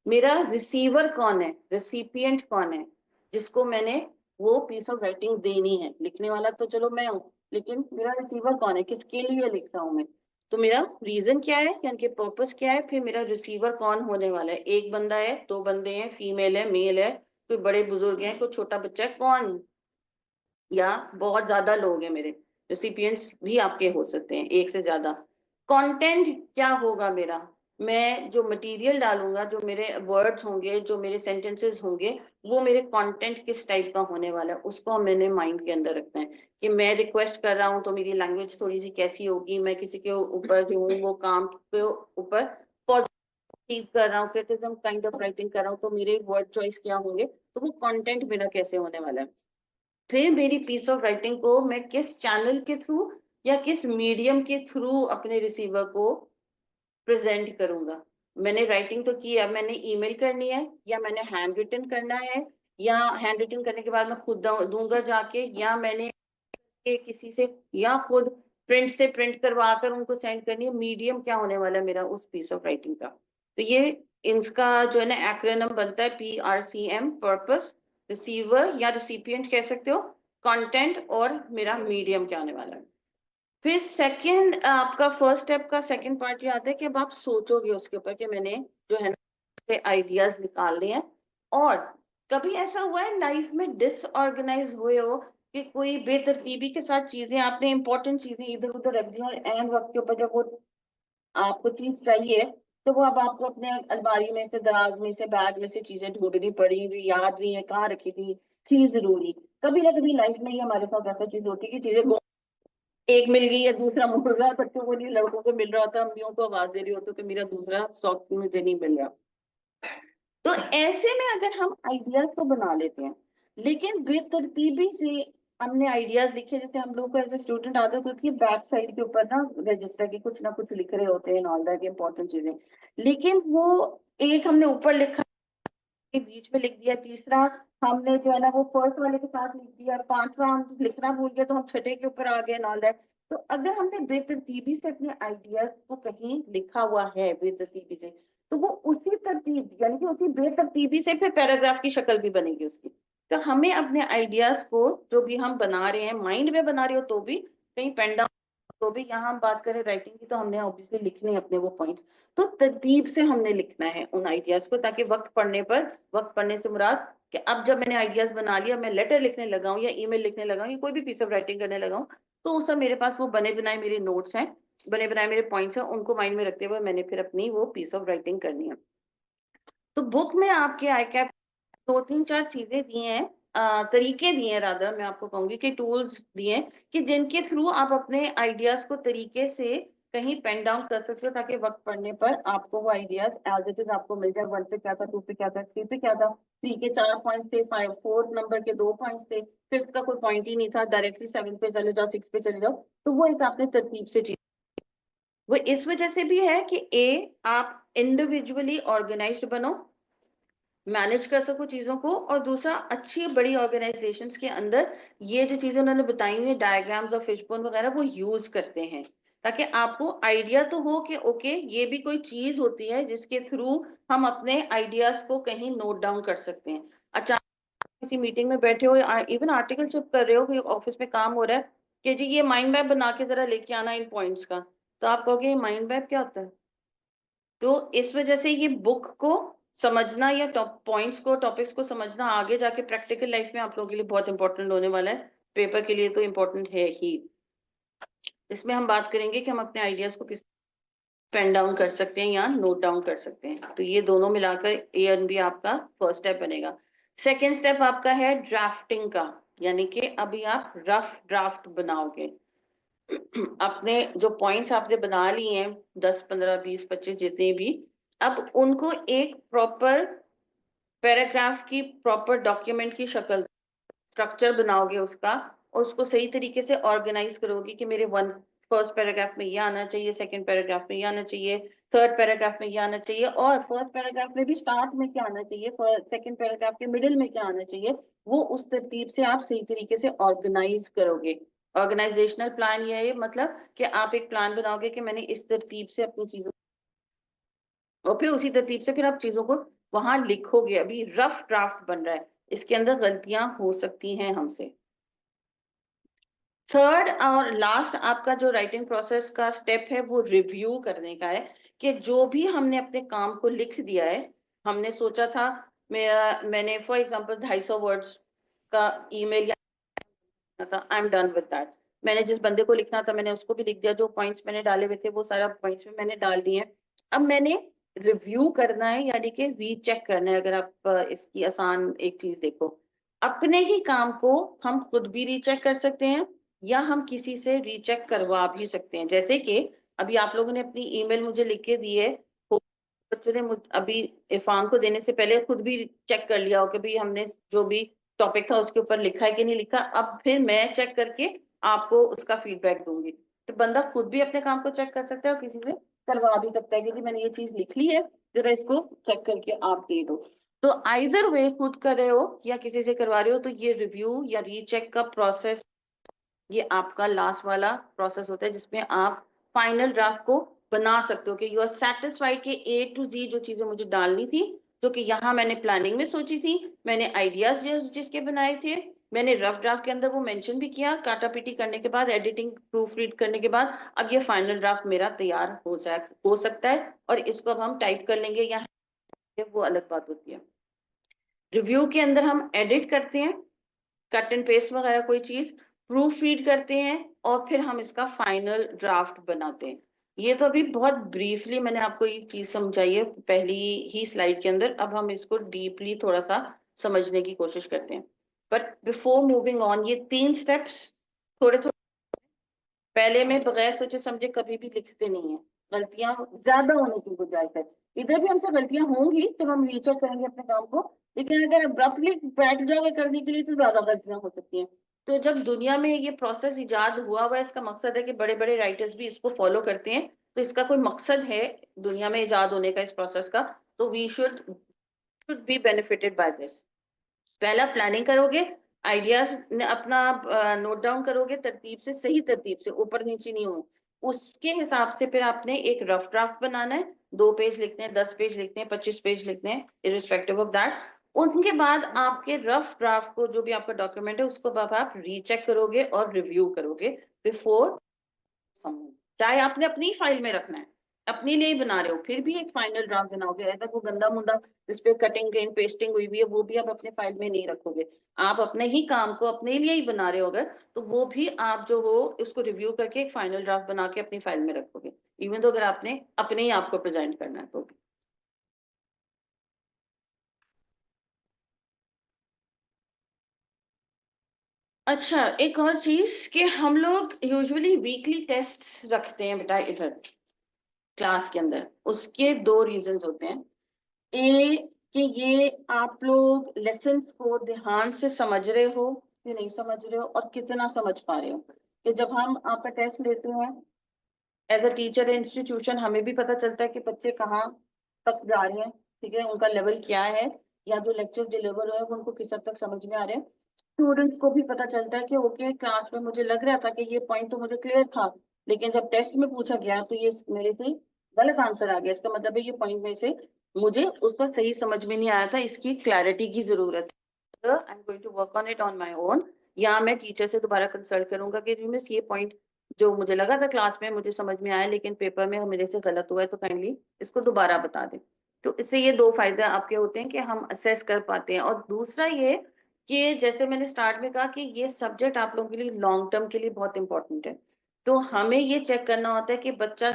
मेरा रिसीवर कौन है, रेसिपिएंट कौन है, जिसको मैंने वो पीस ऑफ राइटिंग देनी है। लिखने वाला तो चलो मैं हूँ, लेकिन मेरा रिसीवर कौन है, किसके लिए लिख रहा हूँ मैं। तो मेरा रीजन क्या है, यानी कि पर्पस क्या है, फिर मेरा रिसीवर कौन होने वाला है, एक बंदा है, दो बंदे हैं, फीमेल है, मेल है, कोई बड़े बुजुर्ग हैं, कोई छोटा बच्चा है, कौन, या बहुत ज्यादा लोग हैं मेरे रेसिपिएंट्स भी आपके हो सकते हैं, एक से ज्यादा। कंटेंट क्या होगा मेरा, मैं जो मटेरियल डालूंगा, जो मेरे वर्ड्स होंगे, जो मेरे सेंटेंसेस होंगे, वो मेरे कंटेंट किस टाइप का होने वाला है, उसको मैंने माइंड के अंदर रखना है। कि मैं रिक्वेस्ट कर रहा हूँ तो मेरी लैंग्वेज थोड़ी सी कैसी होगी, मैं किसी के ऊपर जो हूँ वो काम के ऊपर पॉजिटिव कर रहा हूँ, क्रिटिसिज्म काइंड ऑफ राइटिंग कर रहा हूँ, तो मेरे वर्ड चॉइस क्या होंगे, तो वो कंटेंट मेरा कैसे होने वाला है। फिर मेरी पीस ऑफ राइटिंग को मैं किस चैनल के थ्रू या किस मीडियम के थ्रू अपने रिसीवर को प्रेजेंट करूंगा। मैंने राइटिंग तो की है, अब मैंने ईमेल करनी है, या मैंने हैंड रिटन करना है, या हैंड रिटन करने के बाद मैं खुद दूंगा जाके, या मैंने किसी से, या खुद प्रिंट से प्रिंट करवा कर उनको सेंड करनी है। मीडियम क्या होने वाला है मेरा उस पीस ऑफ राइटिंग का। तो ये इनका जो है ना एक्रोनिम बनता है PRCM, पर्पस, रिसीवर या रिसिपिएंट कह सकते हो, कंटेंट, और मेरा मीडियम क्या होने वाला है। फिर सेकंड आपका फर्स्ट स्टेप का सेकंड पार्ट ये आता है कि अब आप सोचोगे उसके ऊपर कि मैंने जो है ना आइडियाज निकालने हैं। और कभी ऐसा हुआ है लाइफ में डिसऑर्गेनाइज हुए हो, कि कोई बेतरतीबी के साथ चीजें, आपने इंपॉर्टेंट चीजें इधर उधर रख दी और एंड वक्त के ऊपर जब वो आपको चीज चाहिए, तो वो अब आपको अपने अलमारी में से, दराज में से, बैग में से चीजें ढूंढनी पड़ी, भी याद नहीं है कहाँ रखी थी जरूरी। कभी ना कभी लाइफ में ही हमारे साथ ऐसा चीज होती है कि चीजें एक मिल गई या दूसरा मिल रहा है, बच्चों को नहीं, लड़कों को मिल रहा होता, अम्मियों को आवाज दे रही होती कि मेरा दूसरा सॉक्स मुझे नहीं मिल रहा। तो ऐसे में अगर हम आइडियाज तो बना लेते हैं, लेकिन बेतरतीबी से हमने आइडियाज लिखे, जैसे हम लोग को एज ए स्टूडेंट आदत होती है बैक साइड के ऊपर ना रजिस्टर की कुछ ना कुछ लिख रहे होते हैं, ऑल दैट इंपॉर्टेंट चीजें, लेकिन वो एक हमने ऊपर लिखा, बीच में लिख दिया, तीसरा हमने जो है ना वो फर्स्ट वाले के साथ लिख दिया, और पांचवा हम लिखना भूल गए तो हम छठे के ऊपर आ गए नॉल दैट। तो अगर हमने बेतरतीबी से अपने आइडियाज को कहीं लिखा हुआ है बेतरतीबी से, तो वो उसी तरतीब यानी कि उसी बेतरतीबी से फिर पैराग्राफ की शक्ल भी बनेगी उसकी। तो हमें अपने आइडियाज को जो भी हम बना रहे हैं, माइंड में बना रहे हो तो भी, कहीं पेन डाउन, तो भी, यहाँ हम बात करें राइटिंग की तो हमने ऑब्वियसली लिखने हैं अपने वो पॉइंट्स। तो तरतीब से हमने लिखना है उन आइडियाज को, ताकि वक्त पढ़ने पर, वक्त पढ़ने से मुराद कि अब जब मैंने आइडियाज बना लिया, मैं लेटर लिखने लगा हूँ या ईमेल लिखने लगा हूँ या कोई भी पीस ऑफ राइटिंग करने लगा हूँ, तो उस सब मेरे पास वो बने बनाए मेरे नोट्स हैं, बने बनाए मेरे पॉइंट्स हैं, उनको माइंड में रखते हुए मैंने फिर अपनी वो पीस ऑफ राइटिंग करनी है। तो बुक में आपके आई कैप दो तीन चार चीजें दी हैं, तरीके दिए हैं, रादर मैं आपको कहूंगी कि टूल्स दिए हैं, कि जिनके थ्रू आप अपने आइडियाज को तरीके से कहीं पेन डाउन कर सकते हो, ताकि वक्त पड़ने पर आपको वो आइडियाज एज इट इज आपको मिल जाए। वन पे क्या था, टू पे क्या था, थ्री पे क्या था, थ्री के चार पॉइंट थे, फाइव फोर्थ नंबर के दो पॉइंट थे, फिफ्थ का कोई पॉइंट ही नहीं था, डायरेक्टली सेवन पे चले जाओ, सिक्स पे चले जाओ। तो वो एक आपने तरतीब से चीज, वो इस वजह से भी है कि आप इंडिविजुअली ऑर्गेनाइज्ड बनो, मैनेज कर सको चीजों को, और दूसरा अच्छी बड़ी ऑर्गेनाइजेशंस के अंदर ये जो चीजें उन्होंने बताई हुई डायग्राम्स और फिशबोन वगैरह वो यूज करते हैं, ताकि आपको आइडिया तो हो कि ओके ये भी कोई चीज होती है जिसके थ्रू हम अपने आइडियाज को कहीं नोट डाउन कर सकते हैं। अचानक किसी मीटिंग में बैठे हो, इवन आर्टिकलशिप कर रहे हो, कोई ऑफिस में काम हो रहा है कि जी ये माइंड मैप बना के जरा लेके आना इन पॉइंट्स का, तो आप कहोगे माइंड मैप क्या होता है। तो इस वजह से ये बुक को समझना या टॉप पॉइंट्स को, टॉपिक्स को समझना आगे जाके प्रैक्टिकल लाइफ में आप लोगों के लिए बहुत इंपॉर्टेंट होने वाला है, पेपर के लिए तो इम्पोर्टेंट है ही। इसमें हम बात करेंगे कि हम अपने आइडियाज को किस पेन डाउन कर सकते हैं या नोट डाउन कर सकते हैं। तो ये दोनों मिलाकर ए एंड बी आपका फर्स्ट स्टेप बनेगा। सेकेंड स्टेप आपका है ड्राफ्टिंग का, यानी कि अभी आप रफ ड्राफ्ट बनाओगे। अपने जो पॉइंट्स आपने बना लिए हैं 10 15 20 25 जितने भी, अब उनको एक प्रॉपर पैराग्राफ की, प्रॉपर डॉक्यूमेंट की शक्ल, स्ट्रक्चर बनाओगे उसका, और उसको सही तरीके से ऑर्गेनाइज करोगे कि मेरे वन फर्स्ट पैराग्राफ में ये आना चाहिए, सेकंड पैराग्राफ में ये आना चाहिए, थर्ड पैराग्राफ में ये आना चाहिए, और फर्स्ट पैराग्राफ में भी स्टार्ट में क्या आना चाहिए, सेकंड पैराग्राफ के मिडिल में क्या आना चाहिए, वो उस तरतीब से आप सही तरीके से ऑर्गेनाइज करोगे। ऑर्गेनाइजेशनल प्लान ये है, मतलब कि आप एक प्लान बनाओगे कि मैंने इस तरतीब से अपनी चीजों और फिर उसी तरतीब से फिर आप चीजों को वहां लिखोगे। अभी रफ ड्राफ्ट बन रहा है, इसके अंदर गलतियां हो सकती हैं हमसे। थर्ड और लास्ट आपका जो राइटिंग प्रोसेस का स्टेप है वो रिव्यू करने का है, कि जो भी हमने अपने काम को लिख दिया है, हमने सोचा था, मैंने फॉर एग्जांपल 250 वर्ड्स का ईमेल था, I am done with that. मैंने जिस बंदे को लिखना था मैंने उसको भी लिख दिया, जो पॉइंट्स मैंने डाले हुए थे वो सारा पॉइंट्स में मैंने डाल दिए। अब मैंने रिव्यू करना है, यानी कि रीचेक करना है। अगर आप इसकी आसान एक चीज देखो, अपने ही काम को हम खुद भी रीचेक कर सकते हैं या हम किसी से रीचेक करवा भी सकते हैं। जैसे कि अभी आप लोगों ने अपनी ईमेल मुझे लिख के दी है, बच्चों ने अभी इरफान को देने से पहले खुद भी चेक कर लिया हो कि भाई हमने जो भी टॉपिक था उसके ऊपर लिखा है कि नहीं लिखा। अब फिर मैं चेक करके आपको उसका फीडबैक दूंगी। तो बंदा खुद भी अपने काम को चेक कर सकता है और किसी से करवा भी सकता है कि जी मैंने ये चीज लिख ली है, जरा इसको चेक करके आप दे दो। तो आइदर वे खुद कर रहे हो या किसी से करवा रहे हो, तो ये रिव्यू या रीचेक का प्रोसेस, ये आपका लास्ट वाला प्रोसेस होता है जिसमें आप फाइनल ड्राफ्ट को बना सकते हो कि यू आर सेटिस्फाइड कि ए टू जी जो चीजें मुझे डालनी थी, जो कि यहाँ मैंने प्लानिंग में सोची थी, मैंने आइडियाज जिसके बनाए थे, मैंने रफ ड्राफ्ट के अंदर वो मेंशन भी किया, काटा पीटी करने के बाद, एडिटिंग प्रूफ रीड करने के बाद अब ये फाइनल ड्राफ्ट मेरा तैयार हो सकता है और इसको अब हम टाइप कर लेंगे या वो अलग बात होती है। रिव्यू के अंदर हम एडिट करते हैं, कट एंड पेस्ट वगैरह कोई चीज, प्रूफ रीड करते हैं और फिर हम इसका फाइनल ड्राफ्ट बनाते हैं। ये तो अभी बहुत ब्रीफली मैंने आपको ये चीज समझाई है पहली ही स्लाइड के अंदर। अब हम इसको डीपली थोड़ा सा समझने की कोशिश करते हैं। बट बिफोर मूविंग ऑन, ये 3 स्टेप्स थोड़े थोड़े पहले में बगैर सोचे समझे कभी भी लिखते नहीं है, गलतियां ज्यादा होने की गुंजाइश है। इधर भी हमसे गलतियां होंगी तो हम रीचेक करेंगे अपने काम को, लेकिन अगर अब्रप्टली बैठ जाओगे करने के लिए तो ज्यादा गलतियां हो सकती हैं। तो जब दुनिया में ये प्रोसेस इजाद हुआ हुआ है, इसका मकसद है कि बड़े बड़े राइटर्स भी इसको फॉलो करते हैं, तो इसका कोई मकसद है दुनिया में इजाद होने का इस प्रोसेस का, तो we should be benefited by this. पहला प्लानिंग करोगे, आइडियाज अपना नोट डाउन करोगे तरतीब से, सही तरतीब से, ऊपर नीचे नहीं हो। उसके हिसाब से फिर आपने एक रफ ड्राफ्ट बनाना है, 2 पेज लिखने हैं, 10 पेज लिखने हैं, 25 पेज लिखने हैं, इरिस्पेक्टिव ऑफ दैट। उनके बाद आपके रफ ड्राफ्ट को, जो भी आपका डॉक्यूमेंट है, उसको आप रीचेक करोगे और रिव्यू करोगे बिफोर, चाहे आपने अपनी फाइल में रखना है, अपने लिए ही बना रहे हो, फिर भी एक फाइनल ड्राफ्ट बनाओगे। ऐसा कोई गंदा मुंदा जिसपे कटिंग एंड पेस्टिंग हुई हुई है वो भी आप अपने फाइल में नहीं रखोगे। आप अपने ही काम को अपने लिए ही बना रहे हो अगर, तो वो भी आप जो हो उसको रिव्यू करके एक फाइनल ड्राफ्ट बना के अपनी फाइल में रखोगे, इवन तो अगर आपने अपने ही आप को प्रेजेंट करना है तो भी। अच्छा, एक और चीज कि हम लोग यूजुअली वीकली टेस्ट रखते हैं बेटा इधर क्लास के अंदर। उसके 2 रीजंस होते हैं। ए, कि ये आप लोग लेसन को ध्यान से समझ रहे हो कि नहीं समझ रहे हो और कितना समझ पा रहे हो। कि जब हम आपका टेस्ट लेते हैं एज अ टीचर इंस्टीट्यूशन, हमें भी पता चलता है कि बच्चे कहाँ तक जा रहे हैं, ठीक है, उनका लेवल क्या है, या जो लेक्चर डिलीवर हुए हैं वो उनको किस हद तक समझ में आ रहे हैं। स्टूडेंट्स को भी पता चलता है कि ओके क्लास में मुझे लग रहा था कि ये पॉइंट तो मुझे क्लियर था, लेकिन जब टेस्ट में पूछा गया तो ये मेरे से गलत आंसर आ गया। इसका मतलब है ये पॉइंट में से मुझे उस पर सही समझ में नहीं आया था, इसकी क्लैरिटी की जरूरत है। I am going to work on it on my own, या मैं टीचर से दोबारा कंसल्ट करूंगा कि मिस ये पॉइंट जो मुझे लगा था क्लास में मुझे समझ में आया लेकिन पेपर में मेरे से गलत हुआ है, तो काइंडली इसको दोबारा बता दें। तो इससे ये 2 फायदे आपके होते हैं कि हम असेस कर पाते हैं। और दूसरा ये कि जैसे मैंने स्टार्ट में कहा कि ये सब्जेक्ट आप लोगों के लिए लॉन्ग टर्म के लिए बहुत इंपॉर्टेंट है। तो हमें ये चेक करना होता है कि बच्चा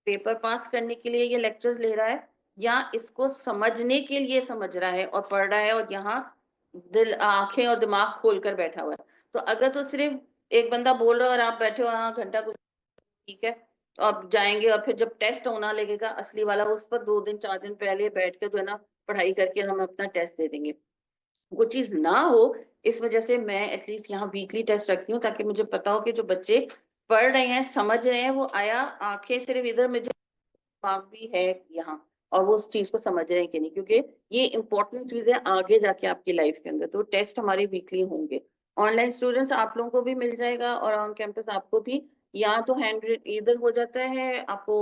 पेपर पास करने के लिए ये लेक्चर्स ले रहा है या इसको समझने के लिए समझ रहा है और पढ़ रहा है और यहाँ दिल आंखें और दिमाग खोल कर बैठा हुआ है। तो अगर तो सिर्फ एक बंदा बोल रहा है और आप बैठे हो हाँ घंटा कुछ, ठीक है, तो आप जाएंगे और फिर जब टेस्ट होना लगेगा असली वाला, उस पर 2 दिन 4 दिन पहले बैठ के जो है ना पढ़ाई करके हम अपना टेस्ट दे देंगे, वो चीज ना हो। इस वजह से मैं एटलीस्ट यहाँ वीकली टेस्ट रखती हूँ ताकि मुझे पता हो कि जो बच्चे पढ़ रहे हैं समझ रहे हैं, वो आया आंखें सिर्फ इधर, मुझे दिमाग भी है यहाँ, और वो उस चीज को समझ रहे हैं कि नहीं, क्योंकि ये इंपॉर्टेंट चीज है आगे जाके आपकी लाइफ के अंदर। तो टेस्ट हमारे वीकली होंगे। ऑनलाइन स्टूडेंट्स आप लोगों को भी मिल जाएगा और ऑन कैंपस आपको भी, या तो हैंड इधर हो जाता है आपको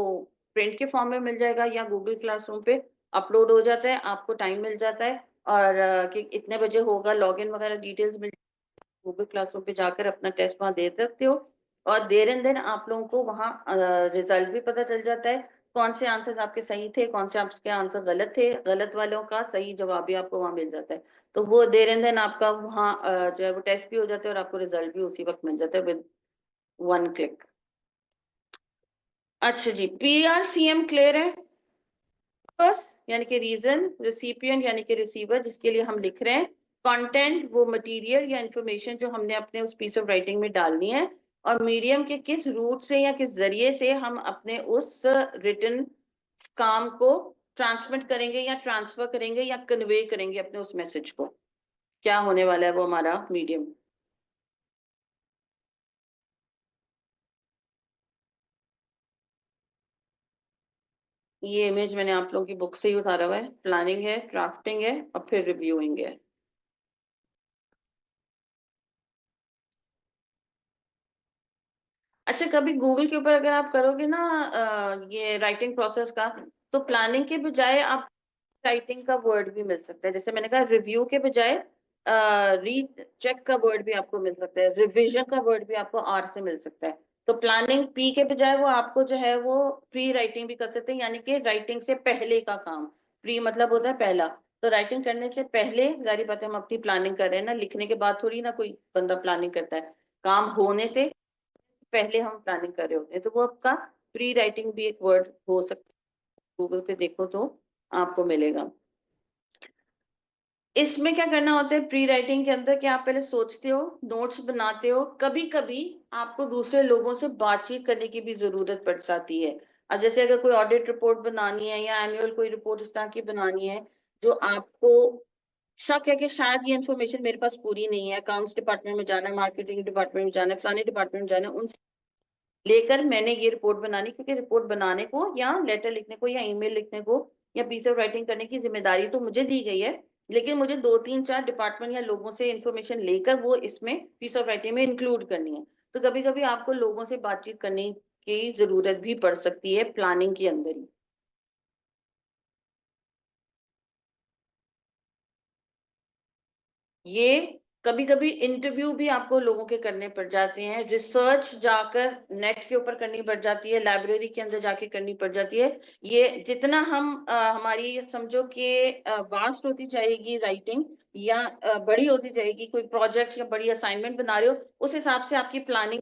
प्रिंट के फॉर्म में मिल जाएगा या गूगल क्लासरूम पे अपलोड हो जाता है, आपको टाइम मिल जाता है और कि इतने बजे होगा, लॉगिन वगैरह डिटेल्स मिल, गूगल क्लासरूम पे जाकर अपना टेस्ट वहां दे सकते हो और देर एंड देन आप लोगों को वहाँ रिजल्ट भी पता चल जाता है, कौन से आंसर्स आपके सही थे, कौन से आपके आंसर गलत थे, गलत वालों का सही जवाब भी आपको वहां मिल जाता है। तो वो देर एंड देन आपका वहाँ जो है वो टेस्ट भी हो जाता है और आपको रिजल्ट भी उसी वक्त मिल जाता है विद वन क्लिक। अच्छा जी, PRCM क्लियर है? बस यानी कि रीजन, रिसिपिएंट यानी कि रिसीवर जिसके लिए हम लिख रहे हैं, कंटेंट वो मटेरियल या इंफॉर्मेशन जो हमने अपने उस पीस ऑफ राइटिंग में डालनी है, और मीडियम के किस रूट से या किस जरिए से हम अपने उस रिटन काम को ट्रांसमिट करेंगे या ट्रांसफर करेंगे या कन्वे करेंगे अपने उस मैसेज को, क्या होने वाला है वो हमारा मीडियम। ये इमेज मैंने आप लोगों की बुक से ही उतारा हुआ है, प्लानिंग है, ड्राफ्टिंग है और फिर रिव्यूइंग है। अच्छा, कभी गूगल के ऊपर अगर आप करोगे ना ये राइटिंग प्रोसेस का, तो प्लानिंग के बजाय आप राइटिंग का वर्ड भी मिल सकता है, जैसे मैंने कहा रिव्यू के बजाय रीड चेक का वर्ड भी आपको मिल सकता है, रिवीजन का वर्ड भी आपको आर से मिल सकता है। तो प्लानिंग पी के बजाय वो आपको जो है वो प्री राइटिंग भी कर सकते हैं, यानी कि राइटिंग से पहले का काम। प्री मतलब होता है पहला, तो राइटिंग करने से पहले जारी बात है हम अपनी प्लानिंग कर रहे हैं ना, लिखने के बाद थोड़ी ना कोई बंदा प्लानिंग करता है, काम होने से पहले हम प्लानिंग कर रहे होते हैं, तो वो आपका प्री राइटिंग भी एक वर्ड हो सकता है, गूगल पे देखो तो आपको मिलेगा। इसमें क्या करना होता है प्री राइटिंग के अंदर, कि आप पहले सोचते हो, नोट्स बनाते हो, कभी कभी आपको दूसरे लोगों से बातचीत करने की भी जरूरत पड़ जाती है। अब जैसे अगर कोई ऑडिट रिपोर्ट बनानी है या एनुअल कोई रिपोर्ट इस तरह की बनानी है, जो आपको शक है कि शायद ये इन्फॉर्मेशन मेरे पास पूरी नहीं है, अकाउंट्स डिपार्टमेंट में जाना है, मार्केटिंग डिपार्टमेंट में जाना है, फलाने डिपार्टमेंट में जाना है, उनसे लेकर मैंने ये रिपोर्ट बनानी, क्योंकि रिपोर्ट बनाने को या लेटर लिखने को या ईमेल लिखने को या पीस ऑफ राइटिंग करने की जिम्मेदारी तो मुझे दी गई है, लेकिन मुझे 2 3 4 डिपार्टमेंट या लोगों से इंफॉर्मेशन लेकर वो इसमें पीस ऑफ राइटिंग में इंक्लूड करनी है। तो कभी कभी आपको लोगों से बातचीत करने की जरूरत भी पड़ सकती है प्लानिंग के अंदर ही। ये कभी कभी इंटरव्यू भी आपको लोगों के करने पड़ जाते हैं, रिसर्च जाकर नेट के ऊपर करनी पड़ जाती है, लाइब्रेरी के अंदर जाके करनी पड़ जाती है। ये जितना हम हमारी समझो कि वास्ट होती जाएगी राइटिंग, या बड़ी होती जाएगी, कोई प्रोजेक्ट या बड़ी असाइनमेंट बना रहे हो, उस हिसाब से आपकी प्लानिंग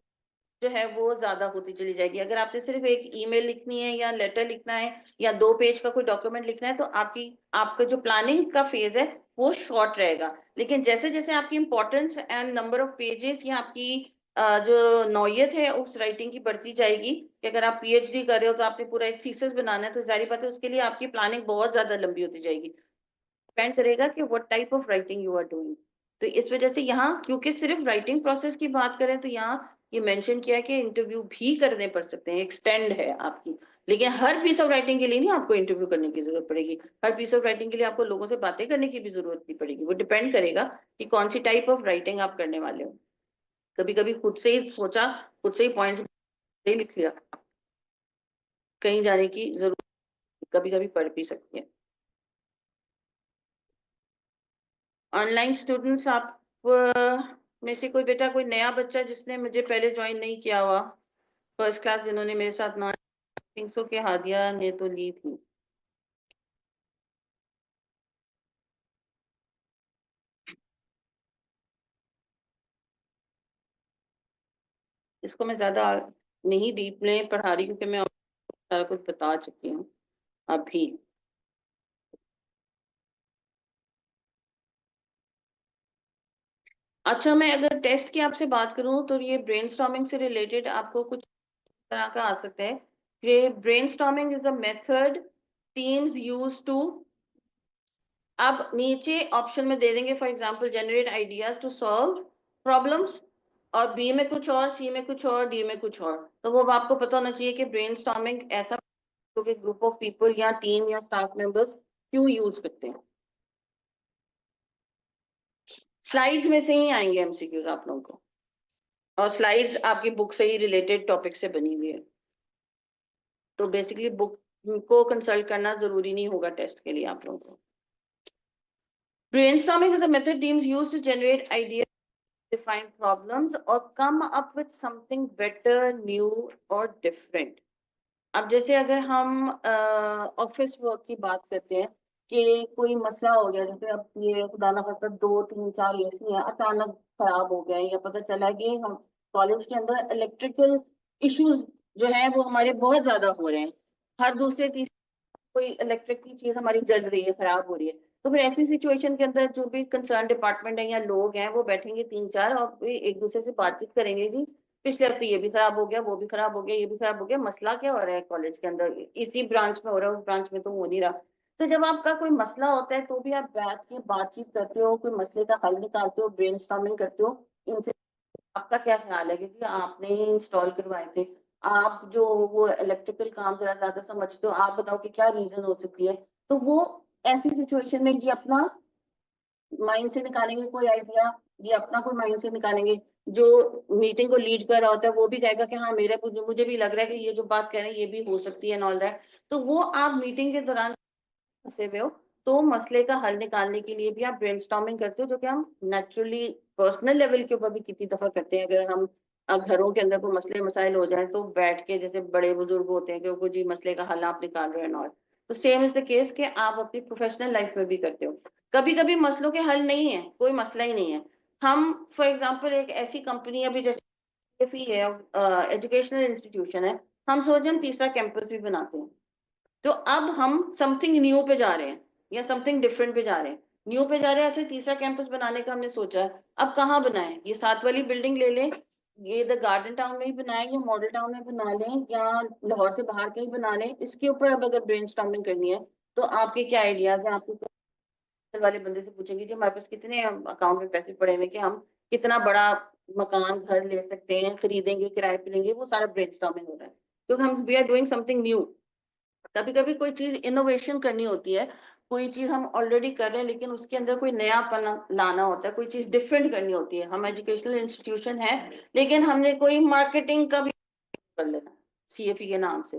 जो है वो ज्यादा होती चली जाएगी। अगर आपने सिर्फ एक ईमेल लिखनी है या लेटर लिखना है या 2 पेज का कोई डॉक्यूमेंट लिखना है, तो आपकी आपका जो प्लानिंग का फेज है वो शॉर्ट रहेगा। लेकिन जैसे जैसे आपकी importance and number of pages या आपकी जो नौयत है उस राइटिंग की बढ़ती जाएगी, कि अगर आप PhD कर रहे हो तो आपने पूरा एक थीसिस बनाना है, तो जारी बात है उसके लिए आपकी प्लानिंग बहुत ज्यादा लंबी होती जाएगी। डिपेंड करेगा कि what type of writing you are doing. तो इस वजह से यहाँ क्योंकि सिर्फ राइटिंग प्रोसेस की बात करें तो यहाँ ये मेंशन किया है कि इंटरव्यू भी करने पड़ सकते हैं, एक्सटेंड है आपकी। लेकिन हर पीस ऑफ राइटिंग के लिए नहीं आपको इंटरव्यू करने की जरूरत पड़ेगी, हर पीस ऑफ राइटिंग के लिए आपको लोगों से बातें करने की भी जरूरत नहीं पड़ेगी। वो डिपेंड करेगा कि कौन सी टाइप ऑफ राइटिंग आप करने वाले हो। कभी कभी खुद से ही सोचा, खुद से ही पॉइंट्स लिख लिया, कहीं जाने की जरूरत कभी कभी पड़ भी सकती है। ऑनलाइन स्टूडेंट्स आप में से कोई बेटा, कोई नया बच्चा जिसने मुझे पहले ज्वाइन नहीं किया हुआ, फर्स्ट क्लास जिन्होंने मेरे साथ ना, 300 के हादिया ने तो ली थी। इसको मैं ज्यादा नहीं डीप में पढ़ा रही क्योंकि मैं सारा कुछ बता चुकी हूँ अभी। अच्छा, मैं अगर टेस्ट की आपसे बात करूं तो ये ब्रेनस्टॉर्मिंग से रिलेटेड आपको कुछ तरह का आ सकता है। ये brainstorming is a method teams use to, अब नीचे ऑप्शन में दे देंगे for example generate ideas to solve problems, और बी में कुछ और, सी में कुछ और, डी में कुछ और। तो वो अब आपको पता होना चाहिए कि ब्रेनस्टॉर्मिंग ऐसा कि ग्रुप ऑफ पीपल या टीम या स्टाफ मेंबर्स क्यों यूज करते हैं। स्लाइड्स में से ही आएंगे MCQs आप लोगों को, और स्लाइड्स आपकी बुक से ही रिलेटेड टॉपिक से बनी हुई है। तो बेसिकली बुक को कंसल्ट करना जरूरी नहीं होगा टेस्ट के लिए आप लोगों को। Brainstorming is a method teams use to generate idea, define problems or come up with something better, new or different। अब जैसे अगर हम ऑफिस वर्क की बात करते हैं कि कोई मसला हो गया, जैसे अब ये खुदा ना खास्ता 2 3 4 एसी है अचानक खराब हो गए, या पता चला कि हम कॉलेज के अंदर इलेक्ट्रिकल इश्यूज जो है वो हमारे बहुत ज्यादा हो रहे हैं, हर दूसरे तीसरे कोई इलेक्ट्रिक की चीज हमारी जल रही है, खराब हो रही है। तो फिर ऐसी सिचुएशन के अंदर जो भी कंसर्न डिपार्टमेंट है या लोग हैं वो बैठेंगे 3 4 और फिर एक दूसरे से बातचीत करेंगे, जी पिछले हफ्ते ये भी खराब हो गया, वो भी खराब हो गया, ये भी खराब हो गया, मसला क्या हो रहा है कॉलेज के अंदर, इसी ब्रांच में हो रहा है, उस ब्रांच में तो हो नहीं रहा। तो जब आपका कोई मसला होता है तो भी आप बैठ के बातचीत करते हो, कोई मसले का हल निकालते हो, ब्रेनस्टॉर्मिंग करते हो। इनसे आपका क्या ख्याल है कि जी आपने इंस्टॉल करवाए थे, आप जो वो इलेक्ट्रिकल काम जरा ज्यादा समझते हो, आप बताओ कि क्या रीजन हो सकती है। तो वो ऐसी सिचुएशन में ये अपना माइंड से निकालेंगे कोई आइडिया, ये अपना कोई माइंड से निकालेंगे। जो मीटिंग को लीड कर रहा होता है वो भी कहेगा कि हाँ मेरे मुझे भी लग रहा है कि ये जो बात कह रहे हैं ये भी हो सकती है एंड ऑल दैट। तो वो आप मीटिंग के दौरान फंसे हुए हो तो मसले का हल निकालने के लिए भी आप ब्रेनस्टॉर्मिंग करते हो, जो कि हम नेचुरली पर्सनल लेवल के ऊपर भी कितनी दफा करते हैं। अगर हम घरों के अंदर कोई मसले मसाइल हो जाए तो बैठ के, जैसे बड़े बुजुर्ग होते हैं कि वो जी मसले का हल आप निकाल रहे हैं और तो सेम इज द केस कि आप अपनी प्रोफेशनल लाइफ में भी करते हो। कभी कभी मसलों के हल नहीं है, कोई मसला ही नहीं है। हम फॉर एग्जाम्पल एक ऐसी कंपनी अभी जैसे है, एजुकेशनल इंस्टीट्यूशन है, हम सोचे हम तीसरा कैंपस भी बनाते हैं। तो अब हम समथिंग न्यू पे जा रहे हैं या समथिंग डिफरेंट पे जा रहे हैं, न्यू पे जा रहे हैं। अच्छा तीसरा कैंपस बनाने का हमने सोचा है, अब कहाँ बनाएं, ये 7 वाली बिल्डिंग ले लें, ये द गार्डन टाउन में ही बनाएं या मॉडल टाउन में बना लें या लाहौर से बाहर कहीं बना लें। इसके ऊपर अब अगर ब्रेनस्टॉर्मिंग करनी है तो आपके क्या आइडियाज हैं। आपको वाले बंदे से पूछेंगे कि हमारे पास कितने अकाउंट में पैसे पड़े हुए कि हम कितना बड़ा मकान घर ले सकते हैं, खरीदेंगे, किराए पे लेंगे, वो सारा ब्रेनस्टॉर्मिंग हो रहा है क्योंकि हम we are doing something new. कभी कभी कोई चीज इनोवेशन करनी होती है, कोई चीज हम ऑलरेडी कर रहे हैं लेकिन उसके अंदर कोई नयापन लाना होता है, कोई चीज डिफरेंट करनी होती है। हम एजुकेशनल इंस्टीट्यूशन है लेकिन हमने कोई मार्केटिंग का भी कर लेना सीएफई के नाम से,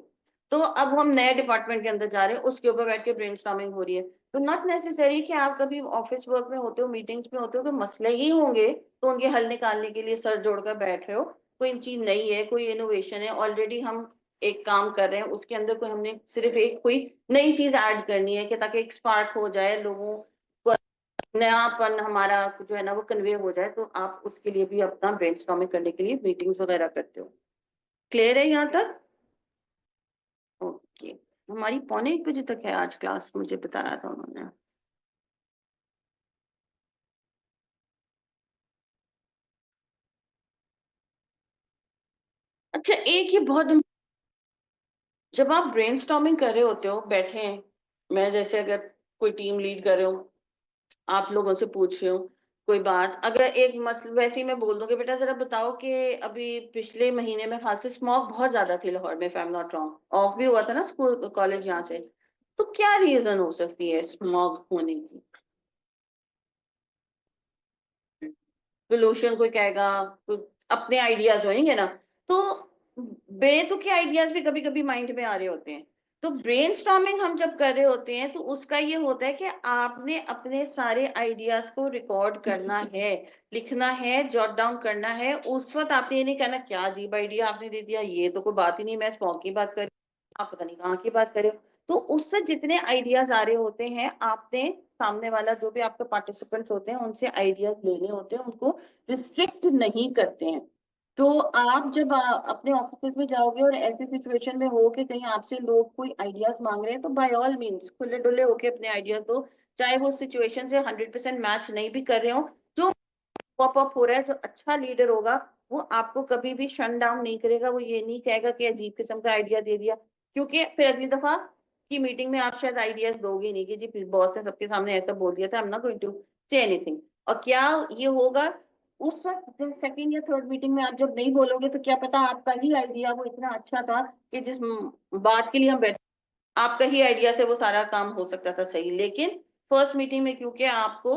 तो अब हम नए डिपार्टमेंट के अंदर जा रहे हैं, उसके ऊपर बैठ के ब्रेनस्टॉर्मिंग हो रही है। तो नॉट नेसेसरी कि आप कभी ऑफिस वर्क में होते हो, मीटिंग्स में होते हो, कोई मसले ही होंगे तो उनके हल निकालने के लिए सर जोड़कर बैठ रहे हो। कोई चीज नई है, कोई इनोवेशन है, ऑलरेडी हम एक काम कर रहे हैं उसके अंदर कोई हमने सिर्फ एक कोई नई चीज ऐड करनी है कि ताकि एक स्पार्क हो जाए, लोगों को नयापन हमारा जो है ना वो कन्वे हो जाए, तो आप उसके लिए भी अपना ब्रेनस्टॉर्मिंग करने के लिए मीटिंग्स वगैरह करते हो। क्लियर है यहाँ तक? ओके। हमारी 12:45 तक है आज क्लास, मुझे बताया था उन्होंने। अच्छा एक ये बहुत, जब आप ब्रेनस्टॉर्मिंग कर रहे होते हो बैठे हैं, मैं जैसे अगर कोई टीम लीड कर रहे हो, आप लोगों से पूछ रहे हो कोई बात, अगर एक मसला वैसे ही मैं बोल दूं कि बेटा जरा बताओ कि अभी पिछले महीने में खास से स्मॉग बहुत ज्यादा थी लाहौर में, if I am not wrong, of भी हुआ था ना स्कूल कॉलेज यहाँ से, तो क्या रीजन हो सकती है स्मॉग होने की? सोल्यूशन कोई कहेगा, कोई अपने आइडियाज होंगे ना, तो बेतुके आइडियाज भी कभी कभी माइंड में आ रहे होते हैं। तो ब्रेनस्टॉर्मिंग हम जब कर रहे होते हैं तो उसका ये होता है कि आपने अपने सारे आइडियाज को रिकॉर्ड करना है, लिखना है, जॉट डाउन करना है। उस वक्त आपने ये नहीं कहना क्या अजीब आइडिया आपने दे दिया, ये तो कोई बात ही नहीं, मैं स्मॉग की बात कर रही हूँ, आप पता नहीं कहाँ की बात कर रहे हो। तो उससे जितने आइडियाज आ रहे होते हैं आपने सामने वाला जो भी आपके पार्टिसिपेंट्स होते हैं उनसे आइडियाज लेने होते हैं, उनको रिस्ट्रिक्ट नहीं करते हैं। तो आप जब अपने ऑफिस में जाओगे और ऐसी सिचुएशन में हो कि कहीं आपसे लोग कोई आइडियाज मांग रहे हैं, तो बाय ऑल मीन्स खुले डुले होके अपने आइडियाज दो, चाहे वो सिचुएशन से 100% मैच नहीं भी कर रहे हो। जो पॉप अप हो रहा है, जो अच्छा लीडर होगा वो आपको कभी भी शट डाउन नहीं करेगा, वो ये नहीं कहेगा कि अजीब किस्म का आइडिया दे दिया, क्योंकि फिर अगली दफा की मीटिंग में आप शायद आइडियाज दोगे नहीं कि जी बॉस ने सबके सामने ऐसा बोल दिया था, I am not going to say anything. और क्या ये होगा उस वक्त जब सेकंड या थर्ड मीटिंग में आप जब नहीं बोलोगे तो क्या पता आपका ही आइडिया वो इतना अच्छा था कि जिस बात के लिए हम बैठे, आपका ही आइडिया से वो सारा काम हो सकता था सही, लेकिन फर्स्ट मीटिंग में क्योंकि आपको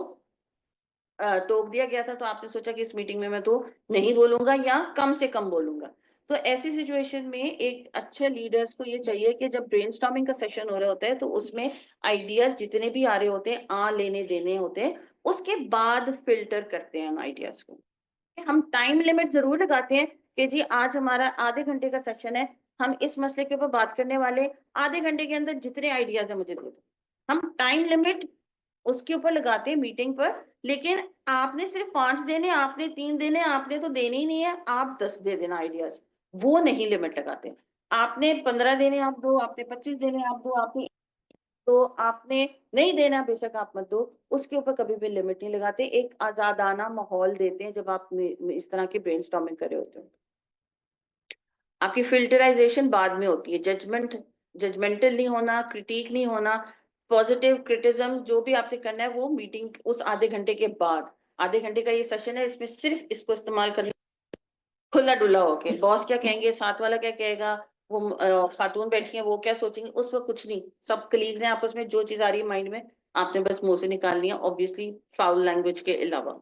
टोक दिया गया था तो आपने सोचा कि इस मीटिंग में मैं तो नहीं बोलूंगा या कम से कम बोलूंगा। तो ऐसी सिचुएशन में एक अच्छे लीडर्स को ये चाहिए कि जब ब्रेनस्टॉर्मिंग का सेशन हो रहा होता है तो उसमें आइडियाज जितने भी आ रहे होते हैं, लेने देने होते हैं, उसके बाद फिल्टर करते हैं आइडियाज को। हम टाइम लिमिट जरूर लगाते हैं कि जी आज हमारा आधे घंटे का सेशन है, हम इस मसले के ऊपर बात करने वाले, आधे घंटे के अंदर जितने आइडियाज है मुझे दे दो। हम टाइम लिमिट उसके ऊपर लगाते हैं मीटिंग पर, लेकिन आपने सिर्फ 5 देने, आपने 3 देने, आपने तो देने ही नहीं है, आप 10 दे देना आइडियाज, वो नहीं लिमिट लगाते। आपने 15 देने आप दो, आपने 25 देने आप दो, आपने तो आपने नहीं देना बेशक आप मत दो, उसके ऊपर कभी भी लिमिट नहीं लगाते। एक आजादाना माहौल देते हैं जब आप इस तरह की ब्रेनस्टॉर्मिंग कर रहे होते हो। आपकी फिल्टराइजेशन बाद में होती है, जजमेंटल नहीं होना, क्रिटिक नहीं होना, पॉजिटिव क्रिटिज्म जो भी आपसे करना है वो मीटिंग उस आधे घंटे के बाद। आधे घंटे का ये सेशन है, इसमें सिर्फ इसको इस्तेमाल करना, खुला डुला होके बॉस क्या कहेंगे, साथ वाला क्या कहेगा, वो खातून बैठी है वो क्या सोचेंगे, उस वक्त कुछ नहीं, सब कलीग्स हैं आपस में, जो चीज आ रही है माइंड में आपने बस मुंह से निकालनी है, ऑब्वियसली फाउल लैंग्वेज के अलावा।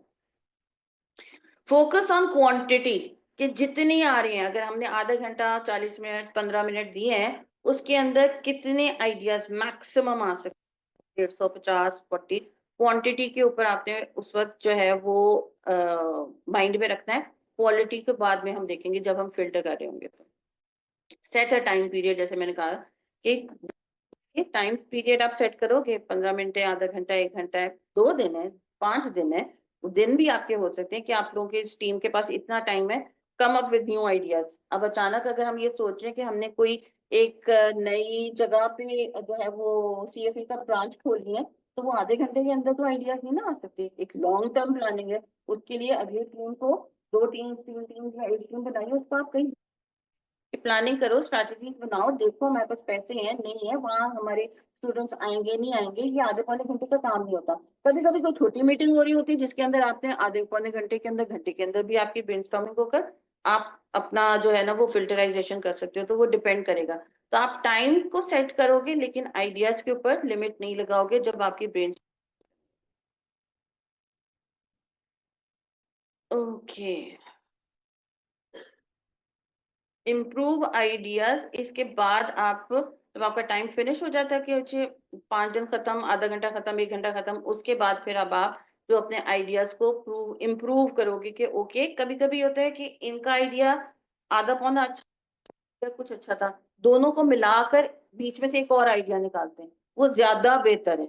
फोकस ऑन क्वांटिटी, कि जितनी आ रही हैं, अगर हमने आधा घंटा, 40 मिनट, 15 मिनट दिए हैं, उसके अंदर कितने आइडियाज मैक्सिमम आ सकते, 150, 40, क्वांटिटी के ऊपर आपने उस वक्त जो है वो माइंड में रखना है। क्वालिटी के बाद में हम देखेंगे जब हम फिल्टर कर रहे होंगे। तो सेट अ टाइम पीरियड, जैसे मैंने कहा कि टाइम पीरियड आप सेट करो कि 15 मिनट है, आधा घंटा, 1 घंटा है, 2 दिन है, 5 दिन है। दिन भी आपके हो सकते हैं कि आप लोगों के इस टीम के पास इतना टाइम है, come up with new ideas. अब अचानक अगर हम ये सोच रहे हैं कि हमने कोई एक नई जगह पे जो है वो सीएफई का ब्रांच खोलनी है, तो वो आधे घंटे के अंदर तो आइडियाज नहीं ना आ सकते। एक लॉन्ग टर्म प्लानिंग है, उसके लिए अगली टीम को 2 टीम, 3 टीम या 1 टीम बनाइए, उसको आप कहीं प्लानिंग करो, स्ट्रैटेजी बनाओ, देखो हमारे पास पैसे हैं नहीं है, वहां हमारे स्टूडेंट्स आएंगे नहीं आएंगे, ये आधे पौने घंटे का काम नहीं होता। कभी कभी कोई छोटी मीटिंग हो रही होती है जिसके अंदर आपने आधे पौने घंटे के अंदर, घंटे के अंदर भी आपकी ब्रेनस्टॉर्मिंग होकर आप अपना जो है ना वो फिल्टराइजेशन कर सकते हो। तो वो डिपेंड करेगा। तो आप टाइम को सेट करोगे लेकिन आइडियाज के ऊपर लिमिट नहीं लगाओगे जब आपकी ब्रेन। ओके, इम्प्रूव आइडियाज, इसके बाद आप जब आपका टाइम फिनिश हो जाता है कि अच्छे 5 दिन खत्म, आधा घंटा खत्म, 1 घंटा खत्म, उसके बाद फिर अब आप जो अपने आइडियाज को इम्प्रूव करोगे कि ओके, कभी कभी होता है कि इनका आइडिया आधा पौना अच्छा या कुछ अच्छा था, दोनों को मिलाकर बीच में से एक और आइडिया निकालते हैं, वो ज्यादा बेहतर है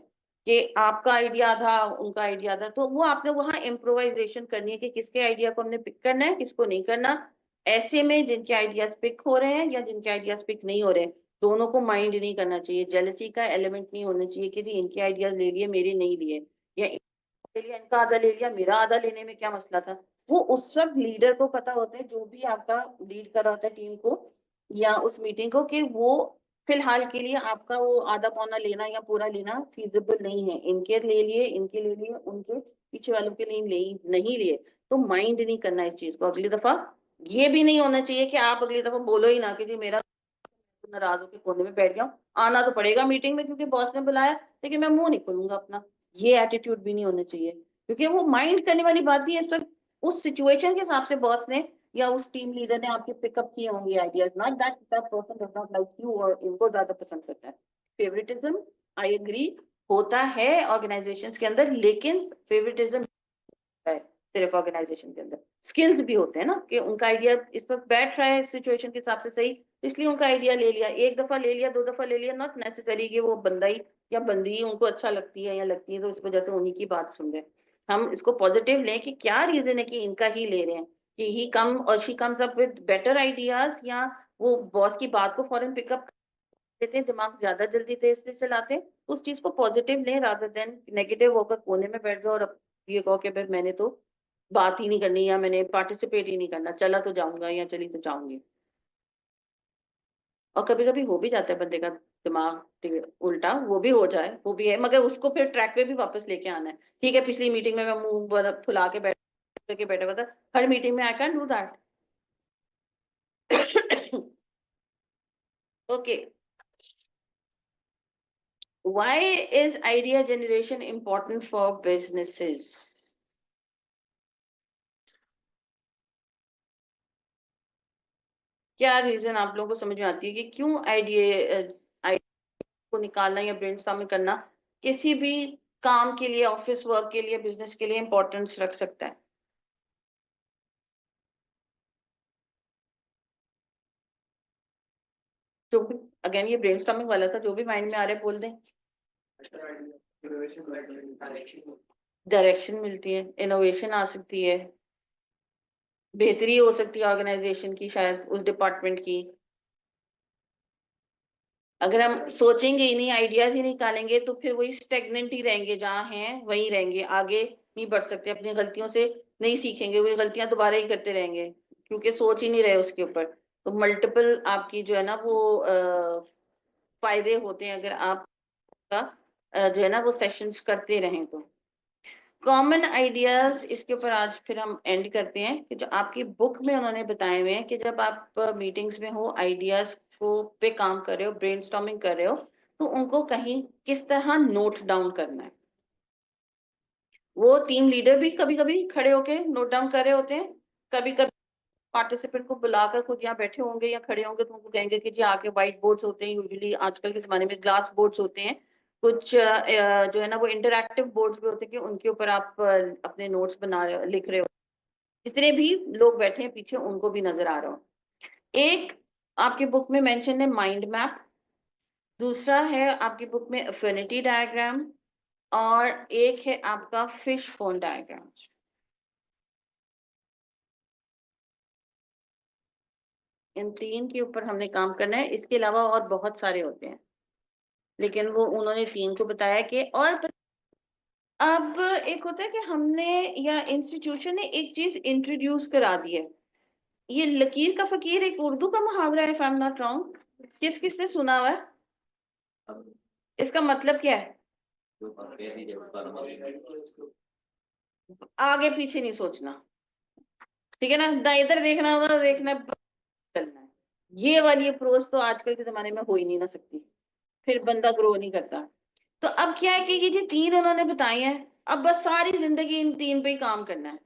कि आपका आइडिया था, उनका आइडिया था। तो वो आपने वहां इम्प्रोवाइजेशन करनी है कि किसके आइडिया को हमने पिक करना है, किसको नहीं करना। ऐसे में जिनके आइडियाज पिक हो रहे हैं या जिनके आइडियाज पिक नहीं हो रहे हैं, दोनों को माइंड नहीं करना चाहिए, जेलसी का एलिमेंट नहीं होना चाहिए कि जी इनके आइडियाज ले लिए मेरे नहीं लिए, या ले लिया इनका आधा ले लिया मेरा आधा लेने में क्या मसला था। वो उस वक्त लीडर को पता होता है, जो भी आपका लीड कर रहा होता है टीम को या उस मीटिंग को, कि वो फिलहाल के लिए आपका वो आधा पौना लेना या पूरा लेना फीजिबल नहीं है, इनके ले लिए, इनके ले लिए, उनके पीछे वालों के लिए नहीं लिए। तो माइंड नहीं करना इस चीज को अगली दफा। ये भी नहीं होना चाहिए कि आप अगली दफा बोलो ही ना कि जी मेरा, नाराज होकर कोने में बैठ गया हूँ, आना तो पड़ेगा मीटिंग में क्योंकि बॉस ने बुलाया, लेकिन मैं मुंह नहीं खोलूंगा अपना। ये एटीट्यूड भी नहीं होना चाहिए, क्योंकि वो माइंड करने वाली बात ही है, इस वक्त उस सिचुएशन के हिसाब से बॉस ने या उस टीम लीडर ने आपके पिकअप किए होंगे ideas, not that that person does not like you और इनको ज्यादा पसंद करता है। फेवरेटिज्म, आई एग्री, होता है ऑर्गेनाइजेशंस के अंदर, लेकिन फेवरेटिज्म है सिर्फ ऑर्गेनाइजेशन के अंदर, स्किल्स भी होते हैं ना कि उनका आइडिया इस वक्त बैठ रहा है सिचुएशन के हिसाब से सही, इसलिए उनका आइडिया ले लिया, एक दफा ले लिया, 2 दफा ले लिया, नॉट नेसेसरी कि वो बंदा ही या बंदी ही उनको अच्छा लगती है या लगती है तो इस वजह से उन्हीं की बात सुन रहे हैं। हम इसको पॉजिटिव लें कि क्या रीजन है कि इनका ही ले रहे हैं, कि ही कम और she comes up with better ideas, या वो बॉस की बात को फौरन पिकअप लेते हैं, दिमाग ज्यादा जल्दी तेज से चलाते हैं। उस चीज को पॉजिटिव लें रादर देन नेगेटिव होकर कोने में बैठ जाओ और ये कहो कि फिर मैंने तो बात ही नहीं करनी या मैंने पार्टिसिपेट ही नहीं करना, चला तो जाऊंगा या चली तो जाऊंगी। और कभी कभी हो भी जाता है बंदे का दिमाग उल्टा, वो भी हो जाए, वो भी है, मगर उसको फिर ट्रैक पे भी वापस लेके आना है। ठीक है, पिछली मीटिंग में मैं मुंह फुला के बैठा हुआ था, हर मीटिंग में I can do that. Okay, why is idea generation important for businesses? क्या रीजन आप लोगों को समझ में आती है कि क्यों आइडिया को निकालना या ब्रेनस्टॉर्मिंग करना किसी भी काम के लिए, ऑफिस वर्क के लिए, बिजनेस के लिए इंपॉर्टेंस रख सकता है? जो भी, अगेन ये ब्रेनस्टॉर्मिंग वाला था, जो भी माइंड में आ रहा है बोल दें। डायरेक्शन मिलती है, इनोवेशन आ सकती है, बेहतरी हो सकती है ऑर्गेनाइजेशन की, शायद उस डिपार्टमेंट की। अगर हम सोचेंगे ही नहीं, आइडियाज ही निकालेंगे, तो फिर वही स्टेगनेंट ही रहेंगे, जहाँ हैं वहीं रहेंगे, आगे नहीं बढ़ सकते, अपनी गलतियों से नहीं सीखेंगे, वही गलतियां दोबारा ही करते रहेंगे, क्योंकि सोच ही नहीं रहे उसके ऊपर। तो मल्टीपल आपकी जो है ना वो फायदे होते हैं अगर आपका जो है ना वो सेशंस करते रहें तो। कॉमन आइडियाज, इसके ऊपर आज फिर हम एंड करते हैं कि जो आपकी बुक में उन्होंने बताए हुए हैं कि जब आप मीटिंग्स में हो, आइडियाज को पे काम कर रहे हो, ब्रेनस्टॉर्मिंग कर रहे हो, तो उनको कहीं किस तरह नोट डाउन करना है। वो टीम लीडर भी कभी कभी खड़े होके नोट डाउन कर रहे होते हैं, कभी कभी पार्टिसिपेंट को बुलाकर खुद यहाँ बैठे होंगे या खड़े होंगे तो उनको कहेंगे कि जी आगे व्हाइट बोर्ड्स होते हैं, यूजुअली आजकल के जमाने में ग्लास बोर्ड्स होते हैं, कुछ जो है ना वो इंटरैक्टिव बोर्ड्स भी होते हैं कि उनके ऊपर आप अपने नोट्स बना रहे हो, लिख रहे हो, जितने भी लोग बैठे हैं पीछे उनको भी नजर आ रहा हो। एक आपकी बुक में मेंशन है माइंड मैप, दूसरा है आपकी बुक में अफिनिटी डायग्राम, और एक है आपका फिश बोन डायग्राम। इन तीन के ऊपर हमने काम करना है, इसके अलावा और बहुत सारे होते हैं, लेकिन वो उन्होंने तीन को बताया कि और अब एक होता है कि हमने या इंस्टीट्यूशन ने एक चीज इंट्रोड्यूस करा दी है, ये लकीर का फकीर एक उर्दू का मुहावरा है, if I am not wrong, किस किसने सुना हुआ है? इसका मतलब क्या है? आगे पीछे नहीं सोचना, ठीक है ना, ना इधर देखना उधर देखना, चलना है। ये वाली अप्रोच तो आजकल के जमाने में हो ही नहीं ना सकती, फिर बंदा ग्रो नहीं करता। तो अब क्या है कि ये जो तीन उन्होंने बताई हैं, अब बस सारी जिंदगी इन तीन पे ही काम करना है।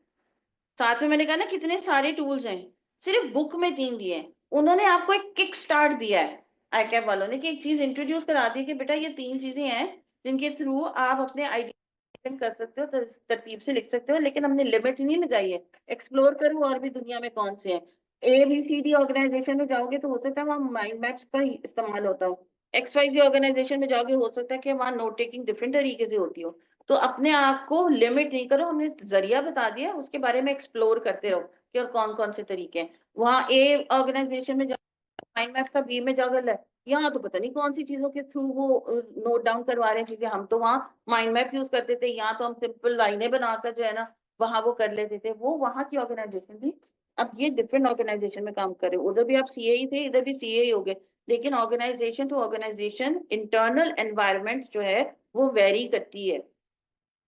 साथ में मैंने कहा ना कितने सारे टूल्स हैं, सिर्फ बुक में तीन दिए हैं, उन्होंने आपको एक किक स्टार्ट दिया है आई कैप वालों ने, कि एक चीज इंट्रोड्यूस करा दी है कि बेटा ये तीन चीजें हैं जिनके थ्रू आप अपने आइडिया कर सकते हो, तरतीब से लिख सकते हो, लेकिन हमने लिमिट नहीं लगाई है, एक्सप्लोर करो और भी दुनिया में कौन से हैं। ABCD ऑर्गेनाइजेशन में जाओगे तो हो सकता है वहाँ माइंड मैप्स का ही इस्तेमाल होता हो, XYZ ऑर्गेनाइजेशन में जाओगे हो सकता है कि वहाँ नोट टेकिंग डिफरेंट तरीके से होती हो। तो अपने आप को लिमिट नहीं करो, हमने जरिया बता दिया, उसके बारे में एक्सप्लोर करते रहो कि और कौन कौन से तरीके हैं। वहाँ A ऑर्गेनाइजेशन में माइंड मैप का B में जगह है, यहाँ तो पता नहीं कौन सी चीजों के थ्रू वो नोट डाउन करवा रहे हैं चीजें, हम तो वहाँ माइंड मैप यूज करते थे, यहाँ तो हम सिंपल लाइनें बनाकर जो है ना वहां वो कर लेते थे, वो वहां की ऑर्गेनाइजेशन थी। अब ये डिफरेंट ऑर्गेनाइजेशन में काम कर रहे हो, उधर भी आप CA ही थे, इधर भी CA ही हो गए, लेकिन organisation to organisation internal environment जो है वो वेरी करती है।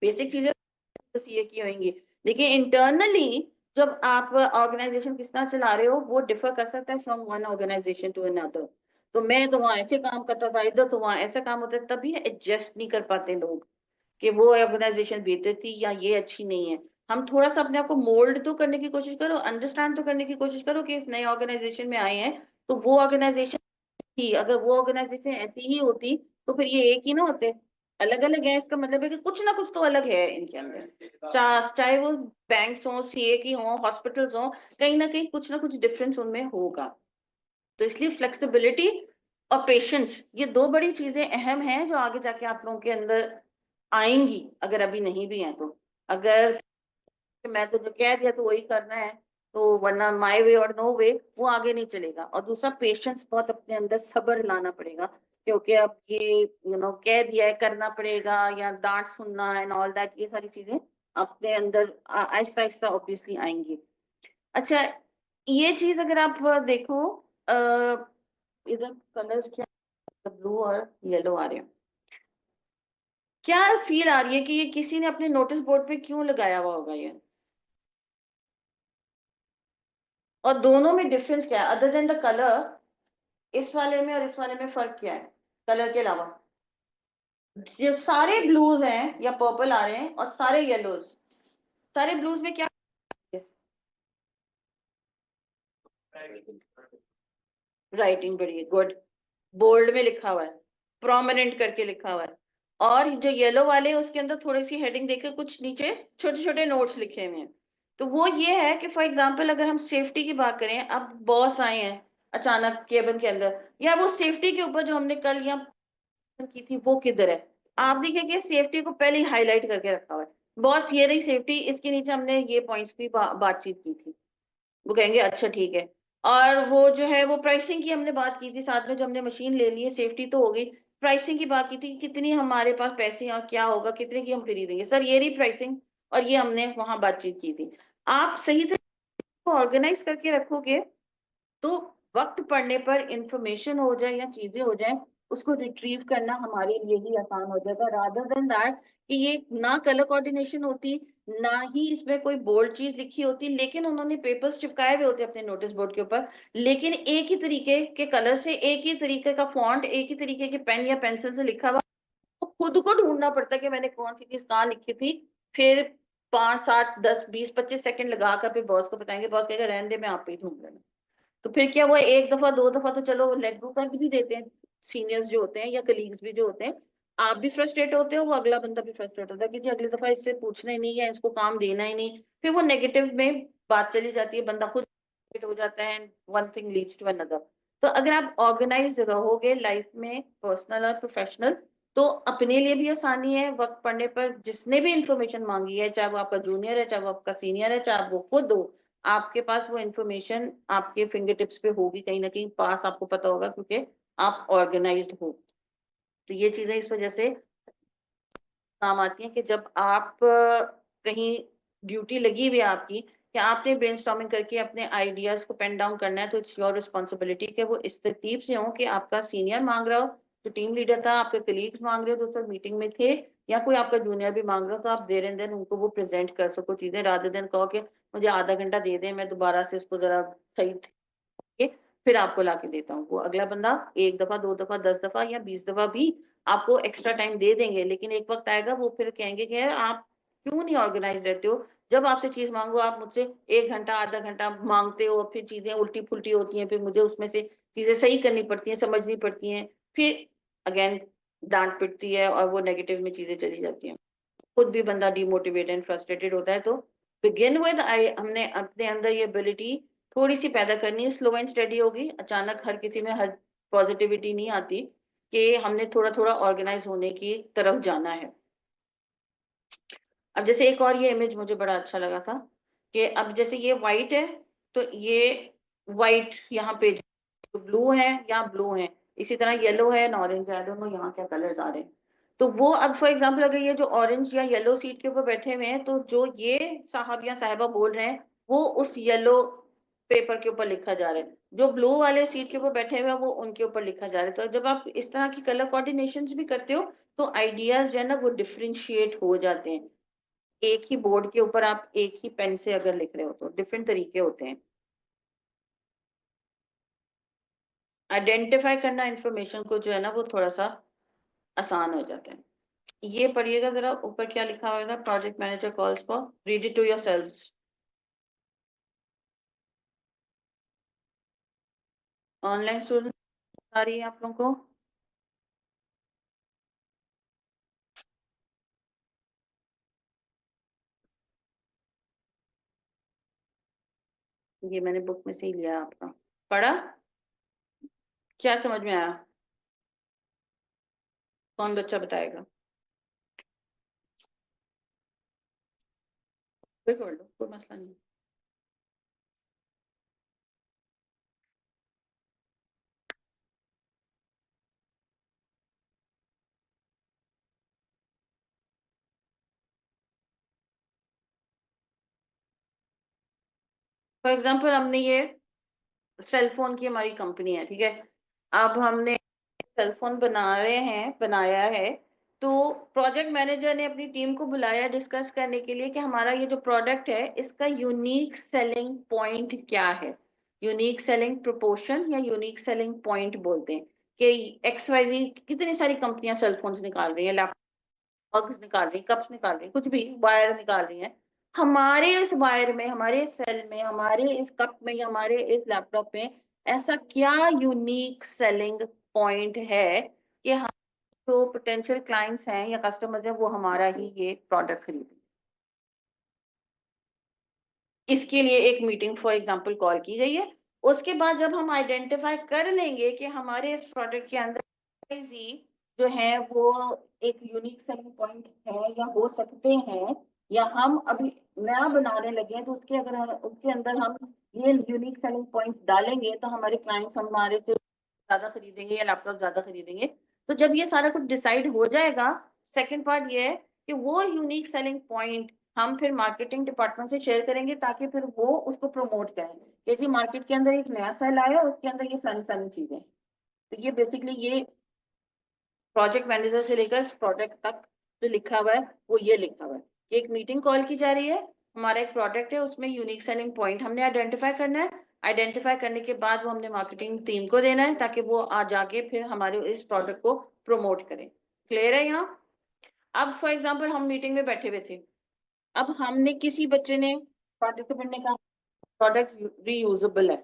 बेसिक चीजें तो CA की होंगी, लेकिन इंटरनली जब आप ऑर्गेनाइजेशन किस तरह चला रहे हो वो डिफर कर सकता है from one organisation to another. तो मैं तो वहां ऐसे काम करता था, इधर तो वहां ऐसा काम होता है, तभी एडजस्ट नहीं कर पाते लोग कि वो ऑर्गेनाइजेशन बेहतर थी या ये अच्छी नहीं है। हम थोड़ा सा अपने आप को मोल्ड तो करने की कोशिश करो, अंडरस्टैंड तो करने की कोशिश करो कि इस नए ऑर्गेनाइजेशन में आए हैं, तो वो ऑर्गेनाइजेशन थी, अगर वो ऑर्गेनाइजेशन ऐसी ही होती तो फिर ये एक ही ना होते, अलग अलग है, इसका मतलब है कि कुछ ना कुछ तो अलग है इनके अंदर, चाहे वो बैंक्स हो, CA की हो, हॉस्पिटल्स हो, कहीं ना कुछ डिफरेंस उनमें होगा। तो इसलिए फ्लेक्सिबिलिटी और पेशेंस, ये दो बड़ी चीजें अहम हैं जो आगे जाके आप लोगों के अंदर आएंगी, अगर अभी नहीं भी है तो। अगर मैं तो जो कह दिया तो वही करना है, तो वरना माय वे और नो वे वो आगे नहीं चलेगा। और दूसरा पेशेंस, बहुत अपने अंदर सब्र लाना पड़ेगा, क्योंकि अब ये कह दिया है करना पड़ेगा, या डांट सुनना एंड ऑल दैट, ये सारी चीजें अपने अंदर आहिस्ता आहिस्ता ऑब्वियसली आएंगी। अच्छा, ये चीज अगर आप देखो, इधर कलर्स क्या, ब्लू और येलो आ रहे हैं, क्या फील आ रही है कि ये किसी ने अपने नोटिस बोर्ड पे क्यों लगाया हुआ होगा ये, और दोनों में डिफरेंस क्या है अदर देन द कलर? इस वाले में और इस वाले में फर्क क्या है कलर के अलावा? जो सारे ब्लूज हैं या पर्पल आ रहे हैं और सारे येलोज, सारे ब्लूज में क्या है? राइटिंग बड़ी है, गुड, बोल्ड में लिखा हुआ है, प्रोमिनेंट करके लिखा हुआ है। और जो येलो वाले हैं उसके अंदर थोड़ी सी हेडिंग देकर कुछ नीचे छोटे छोटे नोट्स लिखे हुए हैं। तो वो ये है कि फॉर एग्जांपल अगर हम सेफ्टी की बात करें, अब बॉस आए हैं अचानक केबिन के अंदर, या वो सेफ्टी के ऊपर जो हमने कल यहाँ की थी वो किधर है, आप देखिए कि सेफ्टी को पहले ही हाईलाइट करके रखा हुआ है, बॉस ये रही सेफ्टी, इसके नीचे हमने ये पॉइंट्स की बातचीत की थी। वो कहेंगे अच्छा ठीक है। और वो जो है वो प्राइसिंग की हमने बात की थी साथ में, जो हमने मशीन ले ली है, सेफ्टी तो हो गई, प्राइसिंग की बात की थी कि कितनी हमारे पास पैसे हैं और क्या होगा, कितने की हम खरीदेंगे, सर ये रही प्राइसिंग, और ये हमने वहां बातचीत की थी। आप सही तरीके से ऑर्गेनाइज करके रखोगे तो वक्त पड़ने पर इंफॉर्मेशन हो जाए या चीजें हो जाए, उसको रिट्रीव करना हमारे लिए ही आसान हो जाएगा, रादर देन दैट कि ये ना कलर कोऑर्डिनेशन होती, ना ही इसमें कोई बोल्ड चीज लिखी होती, लेकिन उन्होंने पेपर्स चिपकाए हुए होते अपने नोटिस बोर्ड के ऊपर, लेकिन एक ही तरीके के कलर से, एक ही तरीके का फॉन्ट, एक ही तरीके के पेन या पेंसिल से लिखा हुआ, तो खुद को ढूंढना पड़ता है कि मैंने कौन सी चीज कहाँ लिखी थी। फिर 5 7 10 20 25 सेकंड लगा कर फिर बॉस को बताएंगे, बॉस कहेगा रहने दे, मैं आप पे ही ढूंढ लेना। तो फिर क्या हुआ, एक दफा दो दफा तो चलो लेट गो कर भी देते हैं सीनियर्स जो होते हैं या कलीग्स भी जो होते हैं, आप भी फ्रस्ट्रेट होते हो, वो अगला बंदा भी फ्रस्ट्रेट होता है कि जी अगली दफा इससे पूछना ही नहीं है, इसको काम देना ही नहीं, फिर वो नेगेटिव में बात चली जाती है, बंदा खुद frustrate हो जाता है, one thing leads to another. तो अगर आप ऑर्गेनाइज रहोगे लाइफ में, पर्सनल और प्रोफेशनल, तो अपने लिए भी आसानी है, वक्त पड़ने पर जिसने भी इंफॉर्मेशन मांगी है, चाहे वो आपका जूनियर है, चाहे वो आपका सीनियर है, चाहे वो खुद हो, आपके पास वो इंफॉर्मेशन आपके फिंगर टिप्स पे होगी, कहीं ना कहीं पास आपको पता होगा, क्योंकि आप ऑर्गेनाइज्ड हो। तो ये चीजें इस वजह से काम आती हैं कि जब आप कहीं ड्यूटी लगी हुई है आपकी, कि आपने ब्रेनस्टॉर्मिंग करके अपने आइडियाज को पेन डाउन करना है, तो इट्स योर रिस्पॉन्सिबिलिटी कि वो इस तरतीब से हो कि आपका सीनियर मांग रहा हो, जो टीम लीडर था, आपके कलीग्स मांग रहे हो जो सर मीटिंग में थे, या कोई आपका जूनियर भी मांग रहा हो, तो आप देर एंड देन उनको वो प्रेजेंट कर सको चीजें, रादर देन कहो कि मुझे आधा घंटा दे दें, मैं दोबारा से उसको जरा सही के फिर आपको लाके देता हूँ। वो अगला बंदा एक दफा, दो दफा, 10 दफा या 20 दफा भी आपको एक्स्ट्रा टाइम दे देंगे, लेकिन एक वक्त आएगा वो फिर कहेंगे कि यार आप क्यों नहीं ऑर्गेनाइज रहते हो, जब आपसे चीज मांगो आप मुझसे 1 घंटा आधा घंटा मांगते हो, फिर चीजें उल्टी फुल्टी होती हैं, फिर मुझे उसमें से चीजें सही करनी पड़ती हैं, समझनी पड़ती हैं, फिर अगेन डांट पिटती है और वो नेगेटिव में चीजें चली जाती हैं, खुद भी बंदा डिमोटिवेटेड एंड फ्रस्ट्रेटेड होता है। तो बिगिन विद आई, हमने अपने अंदर ये एबिलिटी थोड़ी सी पैदा करनी है, स्लो एंड स्टेडी होगी, अचानक हर किसी में हर पॉजिटिविटी नहीं आती, कि हमने थोड़ा थोड़ा ऑर्गेनाइज होने की तरफ जाना है। अब जैसे एक और ये इमेज मुझे बड़ा अच्छा लगा था, कि अब जैसे ये व्हाइट है, तो ये व्हाइट यहाँ पे ब्लू है, यहाँ ब्लू है, इसी तरह येलो है एंड ऑरेंज है, आई डोंट नो यहाँ क्या कलर्स आ रहे हैं। तो वो अब फॉर एग्जांपल अगर ये जो ऑरेंज या येलो सीट के ऊपर बैठे हुए हैं, तो जो ये साहब या साहिबा बोल रहे हैं वो उस येलो पेपर के ऊपर लिखा जा रहा है, जो ब्लू वाले सीट के ऊपर बैठे हुए हैं वो उनके ऊपर लिखा जा रहा है। तो जब आप इस तरह की कलर कोऑर्डिनेशन भी करते हो, तो आइडियाज जो है ना वो डिफ्रेंशिएट हो जाते हैं, एक ही बोर्ड के ऊपर आप एक ही पेन से अगर लिख रहे हो तो डिफरेंट तरीके होते हैं, आइडेंटिफाई करना इंफॉर्मेशन को जो है ना वो थोड़ा सा आसान हो जाता है। ये पढ़िएगा जरा, ऊपर क्या लिखा हुआ है, project manager calls for, read it to yourselves. Online student आ रही है आप लोगों को? ये मैंने बुक में से ही लिया आपका, पढ़ा, क्या समझ में आया, कौन बच्चा बताएगा? कोई पढ़ लो, कोई मसला नहीं। फॉर एग्जाम्पल हमने ये सेल फोन की हमारी कंपनी है, ठीक है, अब हमने सेल फोन बना रहे हैं, बनाया है, तो प्रोजेक्ट मैनेजर ने अपनी टीम को बुलाया डिस्कस करने के लिए कि हमारा ये जो प्रोडक्ट है इसका यूनिक सेलिंग पॉइंट क्या है, यूनिक सेलिंग प्रोपोर्शन या यूनिक सेलिंग पॉइंट बोलते हैं, कि एक्स वाई जी कितनी सारी कंपनियां सेल फोन्स निकाल रही है, मग्स निकाल रही, कप्स निकाल रही, कुछ भी वायर निकाल रही हैं, हमारे इस वायर में, हमारे इस सेल में, हमारे इस कप में या हमारे इस लैपटॉप में ऐसा क्या यूनिक सेलिंग पॉइंट है कि हम जो पोटेंशियल क्लाइंट्स हैं या कस्टमर्स हैं वो हमारा ही ये प्रोडक्ट खरीदें। इसके लिए एक मीटिंग फॉर एग्जांपल कॉल की गई है। उसके बाद जब हम आइडेंटिफाई कर लेंगे कि हमारे इस प्रोडक्ट के अंदर ही जो है वो एक यूनिक सेलिंग पॉइंट है या हो सकते हैं, या हम अभी नया बनाने लगे हैं, तो उसके अंदर हम ये यूनिक सेलिंग पॉइंट डालेंगे तो हमारे क्लाइंट्स हमारे से ज्यादा खरीदेंगे या लैपटॉप ज्यादा खरीदेंगे। तो जब ये सारा कुछ डिसाइड हो जाएगा, सेकंड पार्ट ये है कि वो यूनिक सेलिंग पॉइंट हम फिर मार्केटिंग डिपार्टमेंट से शेयर करेंगे ताकि फिर वो उसको प्रमोट करें कि जी मार्केट के अंदर एक नया सेल आया, उसके अंदर ये फन चीजें। तो ये बेसिकली ये प्रोजेक्ट मैनेजर से लेकर इस प्रोडक्ट तक जो लिखा हुआ है वो ये लिखा हुआ है कि एक मीटिंग कॉल की जा रही है, हमारा एक प्रोडक्ट है, उसमें यूनिक सेलिंग पॉइंट हमने आइडेंटिफाई करना है। आइडेंटिफाई करने के बाद वो हमने मार्केटिंग टीम को देना है ताकि वो आ जाके फिर हमारे इस प्रोडक्ट को प्रमोट करें। क्लियर है यहाँ? अब फॉर एग्जाम्पल हम मीटिंग में बैठे हुए थे, अब हमने किसी बच्चे ने पार्टिसिपेंट ने कहा प्रोडक्ट रीयूजेबल है,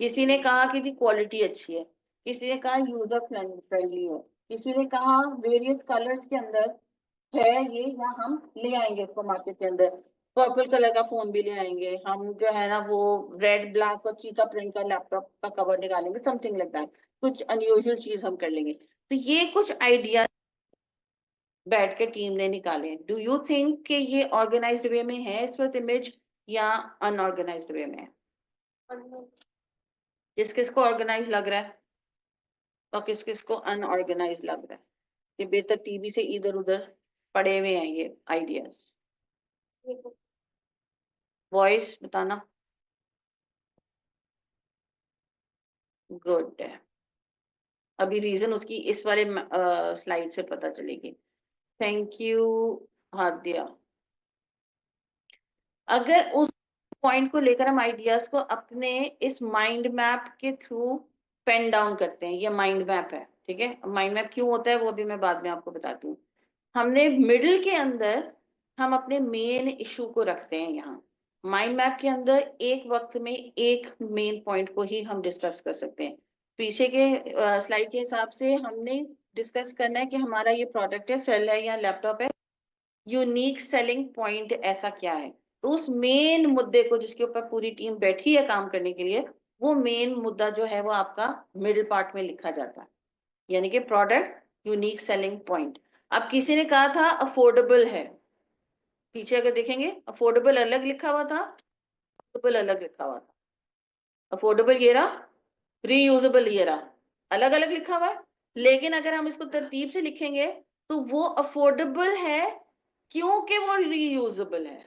किसी ने कहा कि दी क्वालिटी अच्छी है, किसी ने कहा यूजर फ्रेंडली है, किसी ने कहा वेरियस कलर्स के अंदर है ये, या हम ले आएंगे इसको मार्केट के अंदर, पर्पल कलर का फोन भी ले आएंगे हम, जो है ना वो रेड ब्लैक और चीता प्रिंट का लैपटॉप का कवर निकालेंगे, समथिंग लाइक दैट, कुछ अनयूजुअल चीज हम कर लेंगे। तो ये कुछ आइडिया बैठ के टीम ने निकाले। डू यू थिंक कि ये ऑर्गेनाइज्ड वे में है इस वक्त इमेज, या अनऑर्गेनाइज्ड वे में है? किस किस को ऑर्गेनाइज लग रहा है और किस किस को अनऑर्गेनाइज लग रहा है? ये बेतरतीबी से इधर उधर पड़े हुए हैं ये आइडियाज। वॉइस बताना। गुड है। अभी रीजन उसकी इस वाले स्लाइड से पता चलेगी। Thank you Hadiya. अगर उस पॉइंट को लेकर हम आइडियाज को अपने इस माइंड मैप के थ्रू पेन डाउन करते हैं, ये माइंड मैप है, ठीक है? माइंड मैप क्यों होता है वो भी मैं बाद में आपको बताती हूँ। हमने मिडिल के अंदर हम अपने मेन इशू को रखते हैं यहाँ। माइंड मैप के अंदर एक वक्त में एक मेन पॉइंट को ही हम डिस्कस कर सकते हैं। पीछे के स्लाइड के हिसाब से हमने डिस्कस करना है कि हमारा ये प्रोडक्ट है, सेल है या लैपटॉप है, यूनिक सेलिंग पॉइंट ऐसा क्या है। तो उस मेन मुद्दे को जिसके ऊपर पूरी टीम बैठी है काम करने के लिए, वो मेन मुद्दा जो है वो आपका मिडिल पार्ट में लिखा जाता है, यानी कि प्रोडक्ट यूनिक सेलिंग पॉइंट। अब किसी ने कहा था अफोर्डेबल है, पीछे अगर देखेंगे अफोर्डेबल अलग लिखा हुआ था, अफोर्डेबल अलग लिखा हुआ था, अफोर्डेबल ये रहा, रीयूजेबल ये रहा, अलग अलग लिखा हुआ है। लेकिन अगर हम इसको तरतीब से लिखेंगे तो वो अफोर्डेबल है क्योंकि वो रीयूजेबल है,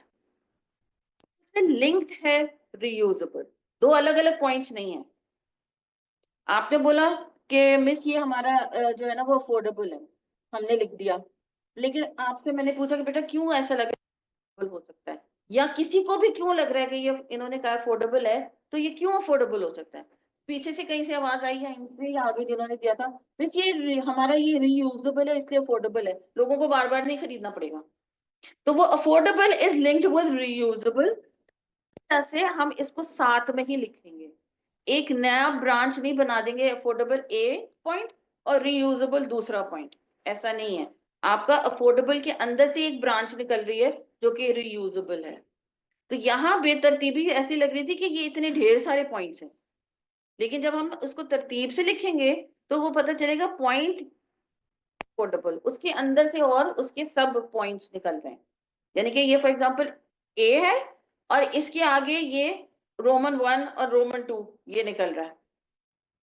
लिंक्ड है, रीयूजेबल। दो अलग अलग पॉइंट्स नहीं है। आपने बोला कि मिस ये हमारा जो है ना वो अफोर्डेबल है, हमने लिख दिया, लेकिन आपसे मैंने पूछा कि बेटा क्यों ऐसा लग हो सकता है, या किसी को भी क्यों लग रहा है कि ये इन्होंने कहा अफोर्डेबल है तो ये क्यों अफोर्डेबल हो सकता है? पीछे से कहीं से आवाज आई है इनसे या आगे जिन्होंने दिया था, बस हमारा ये रीयूजेबल है इसलिए अफोर्डेबल है, लोगों को बार बार नहीं खरीदना पड़ेगा। तो वो affordable is linked with reusable, से हम इसको साथ में ही लिखेंगे। एक नया ब्रांच नहीं बना देंगे, अफोर्डेबल ए पॉइंट और रीयूजेबल दूसरा पॉइंट, ऐसा नहीं है। आपका अफोर्डेबल के अंदर से एक ब्रांच निकल रही है जो कि रीयूजेबल है। तो यहाँ बेतरतीबी ऐसी लग रही थी कि ये इतने ढेर सारे पॉइंट्स हैं, लेकिन जब हम उसको तरतीब से लिखेंगे तो वो पता चलेगा पॉइंट अफोर्डेबल, उसके अंदर से और उसके सब पॉइंट्स निकल रहे हैं। यानी कि ये फॉर एग्जांपल ए है और इसके आगे ये रोमन 1 और रोमन 2 ये निकल रहा है।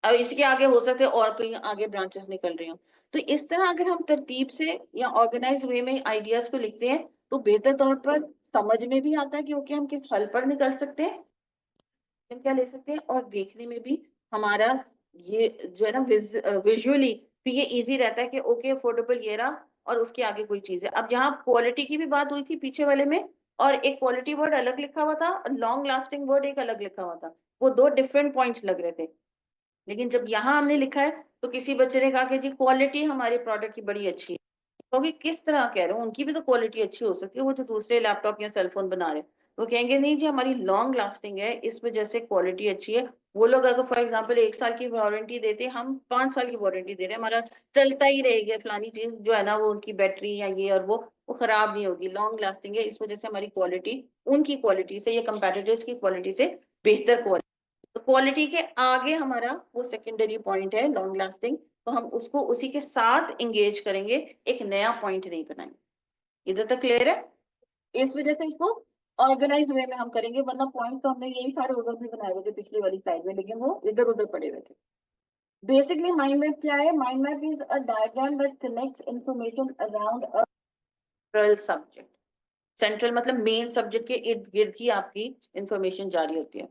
अब इसके आगे हो सकते हैं और कहीं आगे ब्रांचेस निकल रही हो। तो इस तरह अगर हम तरतीब से या ऑर्गेनाइज वे में आइडियाज को लिखते हैं तो बेहतर तौर पर समझ में भी आता है क्योंकि हम किस हल पर निकल सकते हैं, हम क्या ले सकते हैं, और देखने में भी हमारा ये जो है ना विजुअली भी ये इजी रहता है कि ओके अफोर्डेबल ये रहा और उसके आगे कोई चीज है। अब यहाँ क्वालिटी की भी बात हुई थी पीछे वाले में, और एक क्वालिटी वर्ड अलग लिखा हुआ था, लॉन्ग लास्टिंग वर्ड एक अलग लिखा हुआ था, वो दो डिफरेंट पॉइंट्स लग रहे थे। लेकिन जब यहाँ हमने लिखा है तो किसी बच्चे ने कहा कि जी क्वालिटी हमारे प्रोडक्ट की बड़ी अच्छी है, क्योंकि किस तरह कह रहे हो, उनकी भी तो क्वालिटी अच्छी हो सकती है, वो जो दूसरे लैपटॉप या सेलफोन बना रहे हैं। वो कहेंगे नहीं जी हमारी लॉन्ग लास्टिंग है, इस वजह से क्वालिटी अच्छी है। वो लोग अगर फॉर एग्जांपल 1 साल की वारंटी देते हैं, हम 5 साल की वारंटी दे रहे हैं, हमारा चलता ही रहेगा, फलानी चीज जो है ना वो उनकी बैटरी या ये और वो खराब नहीं होगी, लॉन्ग लास्टिंग है, इस वजह से हमारी क्वालिटी उनकी क्वालिटी से या कंपेटिटर्स की क्वालिटी से बेहतर क्वालिटी। तो क्वालिटी के आगे हमारा वो सेकेंडरी पॉइंट है लॉन्ग लास्टिंग, तो हम उसको उसी के साथ एंगेज करेंगे, एक नया पॉइंट नहीं बनाएंगे। इधर तक क्लियर है? इस वजह से इसको ऑर्गेनाइज वे में हम करेंगे, वरना पॉइंट तो हमने यही सारे उधर भी बनाए हुए थे पिछली वाली साइड में, लेकिन वो इधर उधर पड़े हुए थे। बेसिकली माइंड मैप क्या है? Mind map is a diagram that connects information around a central subject. Central मतलब मेन सब्जेक्ट के इर्द गिर्द ही आपकी इंफॉर्मेशन जारी होती है,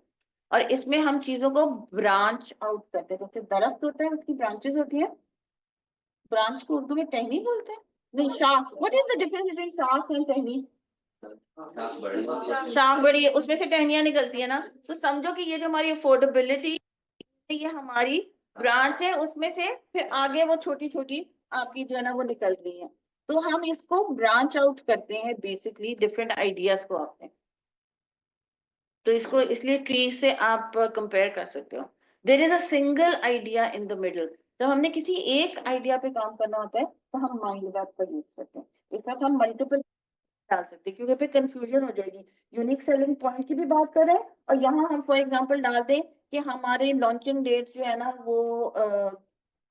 और इसमें हम चीजों को ब्रांच आउट करते हैं। जैसे दरख्त होता है उसकी ब्रांचेस होती है, ब्रांच को उर्दू में टहनी बोलते हैं, नहीं शाख। What is the difference between शाख एंड टहनी? शाख बड़ी है, उसमें से टहनियां निकलती है ना, तो समझो कि ये जो हमारी अफोर्डेबिलिटी, ये हमारी ब्रांच है, उसमें से फिर आगे वो छोटी छोटी आपकी जो है ना वो निकल रही है। तो हम इसको ब्रांच आउट करते हैं बेसिकली डिफरेंट आइडियाज को आपने। तो इसको इसलिए ट्री से आप कंपेयर कर सकते हो। There is a single idea in the middle. जब हमने किसी एक आइडिया पे काम करना होता है तो हम माइंड मैप का यूज करते हैं। इस वक्त हम मल्टीपल डाल सकते हैं क्योंकि फिर कंफ्यूजन हो जाएगी। यूनिक सेलिंग पॉइंट की भी बात कर रहे हैं, और यहाँ हम फॉर एग्जांपल डाल दें कि हमारे लॉन्चिंग डेट जो है ना वो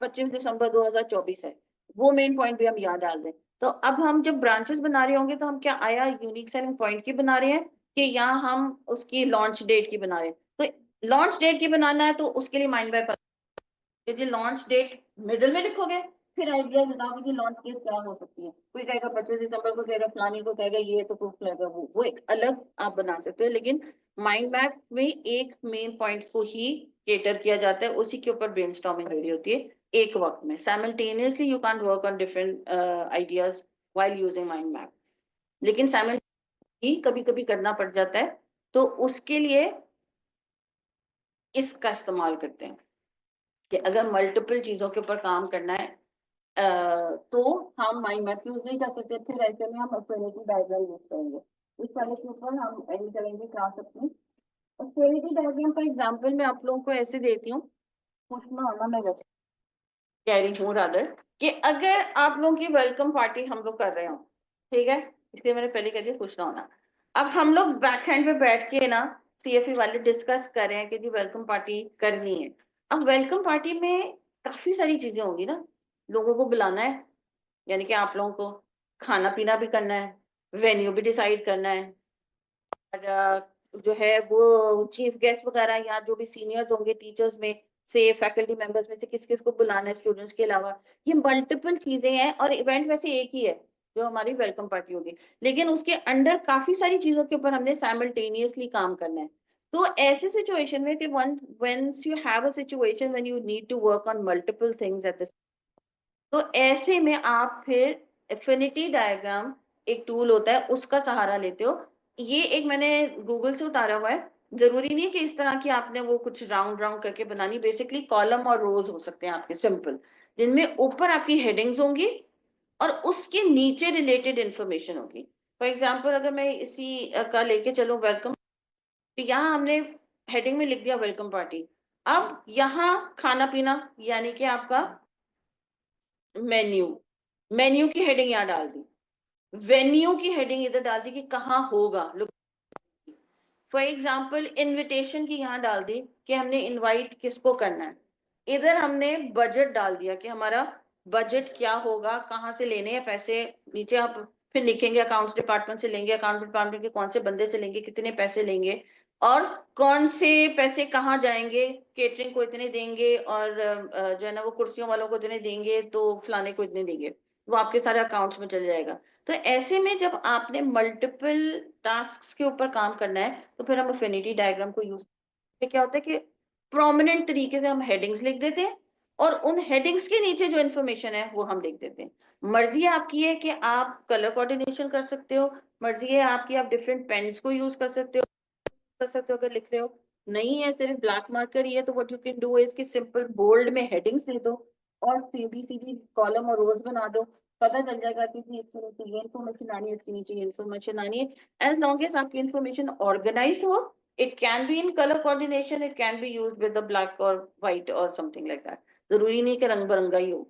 25 दिसंबर 2024 है, वो मेन पॉइंट भी हम यहाँ डाल दें। तो अब हम जब ब्रांचेस बना रहे होंगे तो हम क्या आया यूनिक सेलिंग पॉइंट की बना रहे हैं कि यहाँ हम उसकी लॉन्च डेट की बना रहे हैं? तो लॉन्च डेट की बनाना है तो उसके लिए माइंड मैप जी लॉन्च डेट मिडिल में लिखोगे, फिर आइडिया बताओगे कि लॉन्च डेट क्या हो सकती है। कोई कहेगा 25 दिसंबर को, कहेगा फलानी को, कहेगा ये, तो प्रूफ लगेगा वो एक अलग आप बना सकते हो। लेकिन माइंड मैप में एक मेन पॉइंट को ही केटर किया जाता है, उसी के ऊपर ब्रेनस्टॉर्मिंग हो रही होती है एक वक्त में। Simultaneously you can work on different ideas while using mind map, लेकिन साइमल्टेनियसली कभी कभी करना पड़ जाता है, तो उसके लिए इसका इस्तेमाल करते हैं कि अगर मल्टीपल चीजों के ऊपर काम करना है तो हम माइंड मैप यूज नहीं कर सकते। फिर ऐसे में हम अफिनिटी डायग्राम यूज करेंगे। इस वाले के ऊपर हम एड करेंगे क्लास अपनी। अफिनिटी डायग्राम का एग्जांपल मैं आप लोगों को ऐसे देती हूँ, पूछना होना मैं वैसे कह रही हूँ रादर, कि अगर आप लोगों की वेलकम पार्टी हम लोग कर रहे हो, ठीक है, इसलिए मैंने पहले कह दिया पूछना होना। अब हम लोग बैक हैंड पे बैठ के ना सीएफई वाले डिस्कस कर रहे हैं कि जी वेलकम पार्टी करनी है। अब वेलकम पार्टी में काफी सारी चीजें होंगी ना, लोगों को बुलाना है, यानी कि आप लोगों को खाना पीना भी करना है, वेन्यू भी डिसाइड करना है, और जो है वो चीफ गेस्ट वगैरह या जो भी सीनियर्स होंगे टीचर्स में से, फैकल्टी मेंबर्स में से किस किस को बुलाना है स्टूडेंट्स के अलावा, ये मल्टीपल चीजें हैं। और इवेंट वैसे एक ही है जो हमारी वेलकम पार्टी होगी, लेकिन उसके अंडर काफी सारी चीजों के ऊपर हमने साइमल्टेनियसली काम करना है। तो ऐसे सिचुएशन में कि once you have a situation when you need to work on multiple things at the, तो ऐसे में आप फिर एफिनिटी डायग्राम एक टूल होता है उसका सहारा लेते हो। ये एक मैंने गूगल से उतारा हुआ है, जरूरी नहीं है कि इस तरह की आपने वो कुछ राउंड राउंड करके बनानी। बेसिकली कॉलम और रोज हो सकते हैं आपके सिंपल, जिनमें ऊपर आपकी हेडिंग्स होंगी और उसके नीचे रिलेटेड इंफॉर्मेशन होगी। फॉर एग्जाम्पल अगर मैं इसी का लेके चलूं वेलकम, तो यहाँ हमने हेडिंग में लिख दिया वेलकम पार्टी। अब यहाँ खाना पीना यानी कि आपका मेन्यू, मेन्यू की हेडिंग यहाँ डाल दी, वेन्यू की हेडिंग इधर डाल दी कि कहाँ होगा। फॉर एग्जाम्पल इनविटेशन की यहाँ डाल दी कि हमने इनवाइट किसको करना है। इधर हमने बजट डाल दिया कि हमारा बजट क्या होगा, कहाँ से लेने हैं पैसे। नीचे आप फिर लिखेंगे अकाउंट्स डिपार्टमेंट से लेंगे, अकाउंट डिपार्टमेंट के कौन से बंदे से लेंगे, कितने पैसे लेंगे, और कौन से पैसे कहाँ जाएंगे, केटरिंग को इतने देंगे, और जो है ना वो कुर्सियों वालों को इतने देंगे, तो फलाने को इतने देंगे, वो आपके सारे अकाउंट्स में चल जाएगा। तो ऐसे में जब आपने मल्टीपल टास्क के ऊपर काम करना है तो फिर हम अफिनिटी डायग्राम को यूज करते। क्या होता है कि प्रोमिनेंट तरीके से हम हेडिंग्स लिख देते हैं, और उन हेडिंग्स के नीचे जो इन्फॉर्मेशन है वो हम लिख देते हैं। मर्जी आपकी है कि आप कलर कोऑर्डिनेशन कर सकते हो, मर्जी है आपकी, आप डिफरेंट पेन्स को यूज कर सकते हो अगर लिख रहे हो। नहीं है सिर्फ ब्लैक मार्कर ही है, तो what you can do is कि सिंपल बोल्ड में हेडिंग्स दे दो और सीधी सीधी कॉलम और रोज बना दो। पता चल जाएगा कि इसके नीचे ये इन्फॉर्मेशन आनी है, इसके नीचे ये इन्फॉर्मेशन आनी है। एज लॉन्ग एज आपकी इन्फॉर्मेशन ऑर्गेनाइज्ड हो, it can be in colour coordination, it can be used with the black और व्हाइट और समथिंग लाइक दैट। जरूरी नहीं कि रंग बिरंगा ही हो,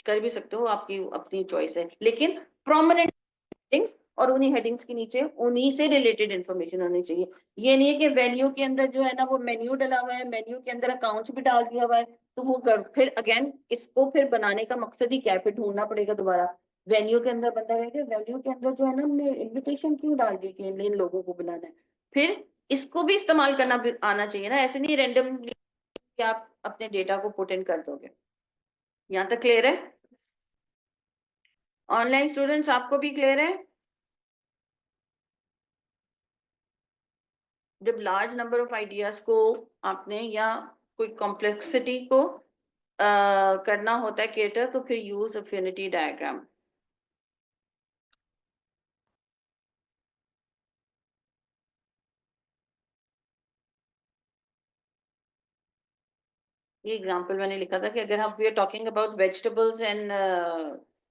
कर भी सकते हो, आपकी अपनी चॉइस है, लेकिन प्रोमिनेंट हेडिंग्स और उन्हीं हेडिंग्स के नीचे उन्हीं से रिलेटेड इन्फॉर्मेशन होनी चाहिए। ये नहीं है कि वेन्यू के अंदर जो है ना वो मेन्यू डला हुआ है, मेन्यू के अंदर अकाउंट्स भी डाल दिया हुआ है, तो वो फिर अगेन इसको फिर बनाने का मकसद ही क्या है, फिर ढूंढना पड़ेगा दोबारा। वेन्यू के अंदर बंदा है, वेन्यू के अंदर जो है ना हमने इन्विटेशन क्यों डाल दी कि इन लोगों को बुलाना है, फिर इसको भी इस्तेमाल करना आना चाहिए ना, ऐसे नहीं रेंडमली आप अपने डेटा को पुट इन कर दोगे। यहाँ तक क्लियर है? ऑनलाइन स्टूडेंट्स आपको भी क्लियर है? जब लार्ज नंबर ऑफ आइडियाज को आपने या कोई कॉम्प्लेक्सिटी को करना होता है केटर, तो फिर यूज अफिनिटी डायग्राम। ये एग्जांपल मैंने लिखा था कि अगर हम we are talking about vegetables and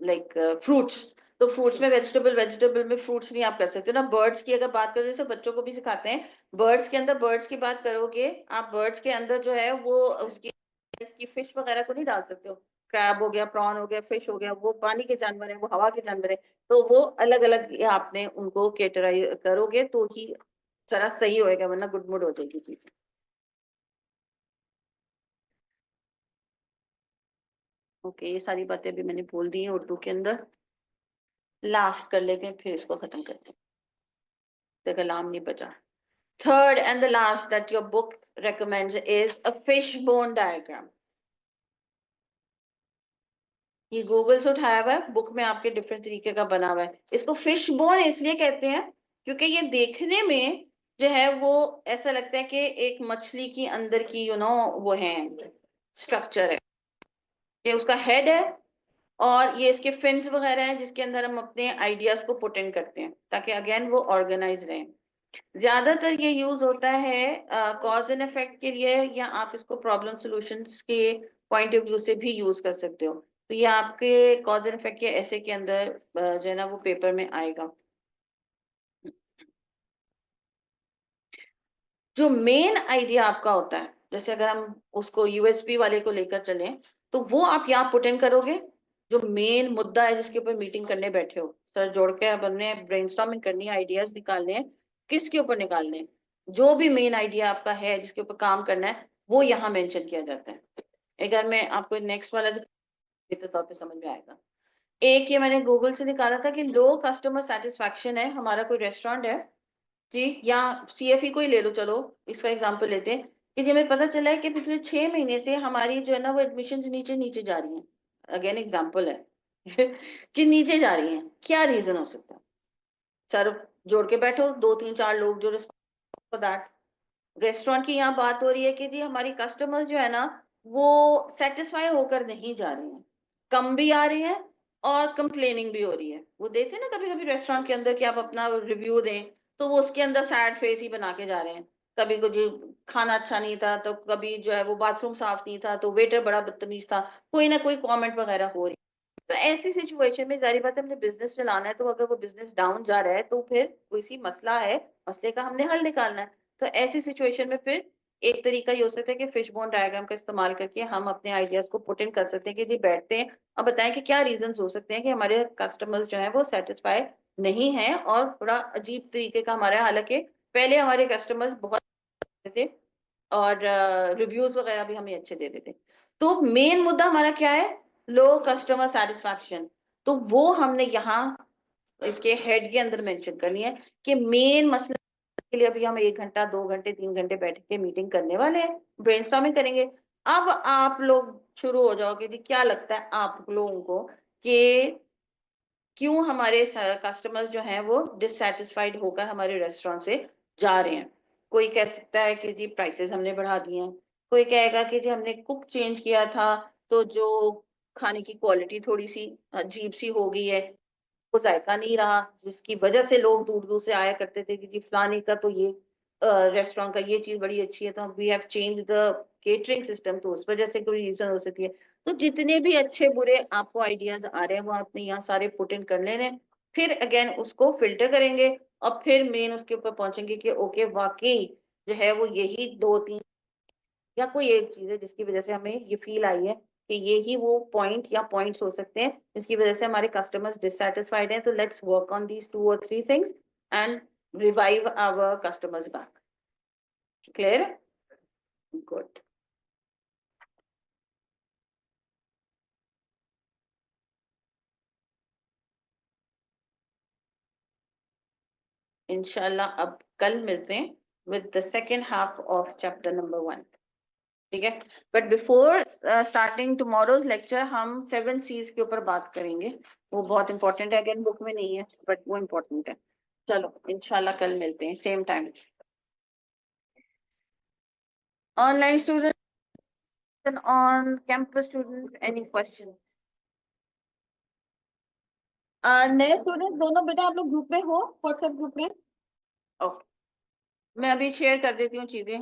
like fruits, तो फ्रूट्स में वेजिटेबल, वेजिटेबल में फ्रूट्स नहीं आप कर सकते ना। बर्ड्स की अगर बात करें, जैसे बच्चों को भी सिखाते हैं, बर्ड्स के अंदर बर्ड्स की बात करोगे आप, बर्ड्स के अंदर जो है वो उसकी फिश वगैरह को नहीं डाल सकते हो। क्रैब हो गया, प्रॉन हो गया, फिश हो गया, वो पानी के जानवर है, वो हवा के जानवर है, तो वो अलग अलग आपने उनको कैटेगराइज करोगे तो ही जरा सही होएगा, वरना गुडमुड हो जाएगी चीज। ओके, ये सारी बातें अभी मैंने बोल दी हैं उर्दू के अंदर। लास्ट कर लेते हैं, फिर इसको खत्म करते हैं, तो कलाम नहीं बचा। Third and the last that your book recommends is a fishbone diagram। ये गूगल से उठाया हुआ है, बुक में आपके डिफरेंट तरीके का बना हुआ है। इसको फिश बोन इसलिए कहते हैं क्योंकि ये देखने में जो है वो ऐसा लगता है कि एक मछली की अंदर की वो है, स्ट्रक्चर है। ये उसका हेड है और ये इसके फिन्स वगैरह हैं जिसके अंदर हम अपने आइडियाज को पुट इन करते हैं ताकि अगेन वो ऑर्गेनाइज रहे। ज्यादातर ये यूज होता है कॉज एंड इफेक्ट के लिए, या आप इसको प्रॉब्लम सॉल्यूशंस के पॉइंट ऑफ व्यू से भी यूज कर सकते हो। तो ये आपके कॉज एंड इफेक्ट के ऐसे के अंदर जो है ना वो पेपर में आएगा। जो मेन आइडिया आपका होता है, जैसे अगर हम उसको यूएसपी वाले को लेकर चलें, तो वो आप यहाँ पुट इन करोगे। जो मेन मुद्दा है जिसके ऊपर मीटिंग करने बैठे हो, सर जोड़ के अब हमने ब्रेनस्टॉर्मिंग करनी है, आइडियाज निकालने हैं, किसके ऊपर निकालने हैं, जो भी मेन आइडिया आपका है जिसके ऊपर काम करना है, वो यहाँ मेंशन किया जाता है। अगर मैं आपको नेक्स्ट वाला बेहतर तौर पे समझ में आएगा। एक ये मैंने गूगल से निकाला था कि लो कस्टमर सेटिस्फैक्शन है, हमारा कोई रेस्टोरेंट है जी, या सीएफई को ही ले लो, चलो इसका एग्जांपल लेते हैं कि जी हमें पता चला है कि पिछले 6 महीने से हमारी जो है ना वो एडमिशन नीचे नीचे जा रही हैं। अगेन एग्जांपल है कि नीचे जा रही हैं, क्या रीजन हो सकता है? सर जोड़ के बैठो, 2 3 4 लोग जो दैट। रेस्टोरेंट की यहाँ बात हो रही है कि जी हमारी कस्टमर्स जो है ना वो सेटिस्फाई होकर नहीं जा रहे हैं, कम भी आ रहे हैं और कंप्लेनिंग भी हो रही है। वो देते हैं ना कभी कभी रेस्टोरेंट के अंदर कि आप अपना रिव्यू दें, तो वो उसके अंदर सैड फेस ही बना के जा रहे हैं। कभी को जी खाना अच्छा नहीं था, तो कभी जो है वो बाथरूम साफ नहीं था, तो वेटर बड़ा बदतमीज था, कोई ना कोई कमेंट वगैरह हो रही। तो ऐसी सिचुएशन में जारी बात है, हमने बिजनेस चलाना है, तो अगर वो बिजनेस डाउन जा रहा है तो फिर कोई सी मसला है, मसले का हमने हल निकालना है। तो ऐसी सिचुएशन में फिर एक तरीका ये हो सकता है कि फिश बोन डायग्राम का इस्तेमाल करके हम अपने आइडियाज को पुट इन कर सकते हैं कि जी बैठते हैं, अब बताएं कि क्या रीजंस हो सकते हैं कि हमारे कस्टमर्स जो है वो सेटिस्फाई नहीं है, और थोड़ा अजीब तरीके का हमारा है। हालांकि पहले हमारे कस्टमर्स बहुत अच्छे थे और रिव्यूज वगैरह भी हमें अच्छे दे देते। तो मेन मुद्दा हमारा क्या है? लो कस्टमर सेटिस्फैक्शन। तो वो हमने यहाँ इसके हेड के अंदर मेंशन करनी है कि मेन मसला के लिए अभी हम 1 घंटा 2 घंटे 3 घंटे बैठ के मीटिंग करने वाले हैं, ब्रेनस्टॉर्मिंग करेंगे। अब आप लोग शुरू हो जाओगे कि क्या लगता है आप लोगों को कि क्यों हमारे कस्टमर्स जो हैं वो डिससेटिस्फाइड होकर हमारे रेस्टोरेंट से जा रहे हैं। कोई कह सकता है कि जी प्राइसेस हमने बढ़ा दिए हैं, कोई कहेगा कि जी हमने कुक चेंज किया था, तो जो खाने की क्वालिटी थोड़ी सी अजीब सी हो गई है, वो जायका नहीं रहा, जिसकी वजह से लोग दूर दूर से आया करते थे कि जी फलाने का तो ये रेस्टोरेंट का ये चीज बड़ी अच्छी है, तो we have change the catering system, तो उस वजह से कोई रीजन हो सकती है। तो जितने भी अच्छे बुरे आपको आइडियाज आ रहे हैं वो आपने यहाँ सारे पुट इन कर लेने हैं। फिर अगेन उसको फिल्टर करेंगे और फिर मेन उसके ऊपर पहुंचेंगे कि ओके वाकई जो है वो यही दो तीन या कोई एक चीज है जिसकी वजह से हमें ये फील आई है कि ये ही वो पॉइंट या पॉइंट्स हो सकते हैं जिसकी वजह से हमारे कस्टमर्स डिससेटिस्फाइड हैं। तो let's work on these 2 or 3 things and revive our customers back. Clear? Good. इंशाल्लाह अब कल मिलते हैं with the second half of chapter number 1। ठीक है, but before starting tomorrow's lecture हम 7 C's के ऊपर बात करेंगे। वो बहुत इंपॉर्टेंट है, अगेन बुक में नहीं है बट वो इम्पोर्टेंट है। चलो इंशाल्लाह कल मिलते हैं same time. Online student, on campus student, any question? नए स्टूडेंट दोनों बेटा आप लोग ग्रुप में हो, व्हाट्सएप ग्रुप में? ओके, मैं अभी शेयर कर देती हूँ चीजें।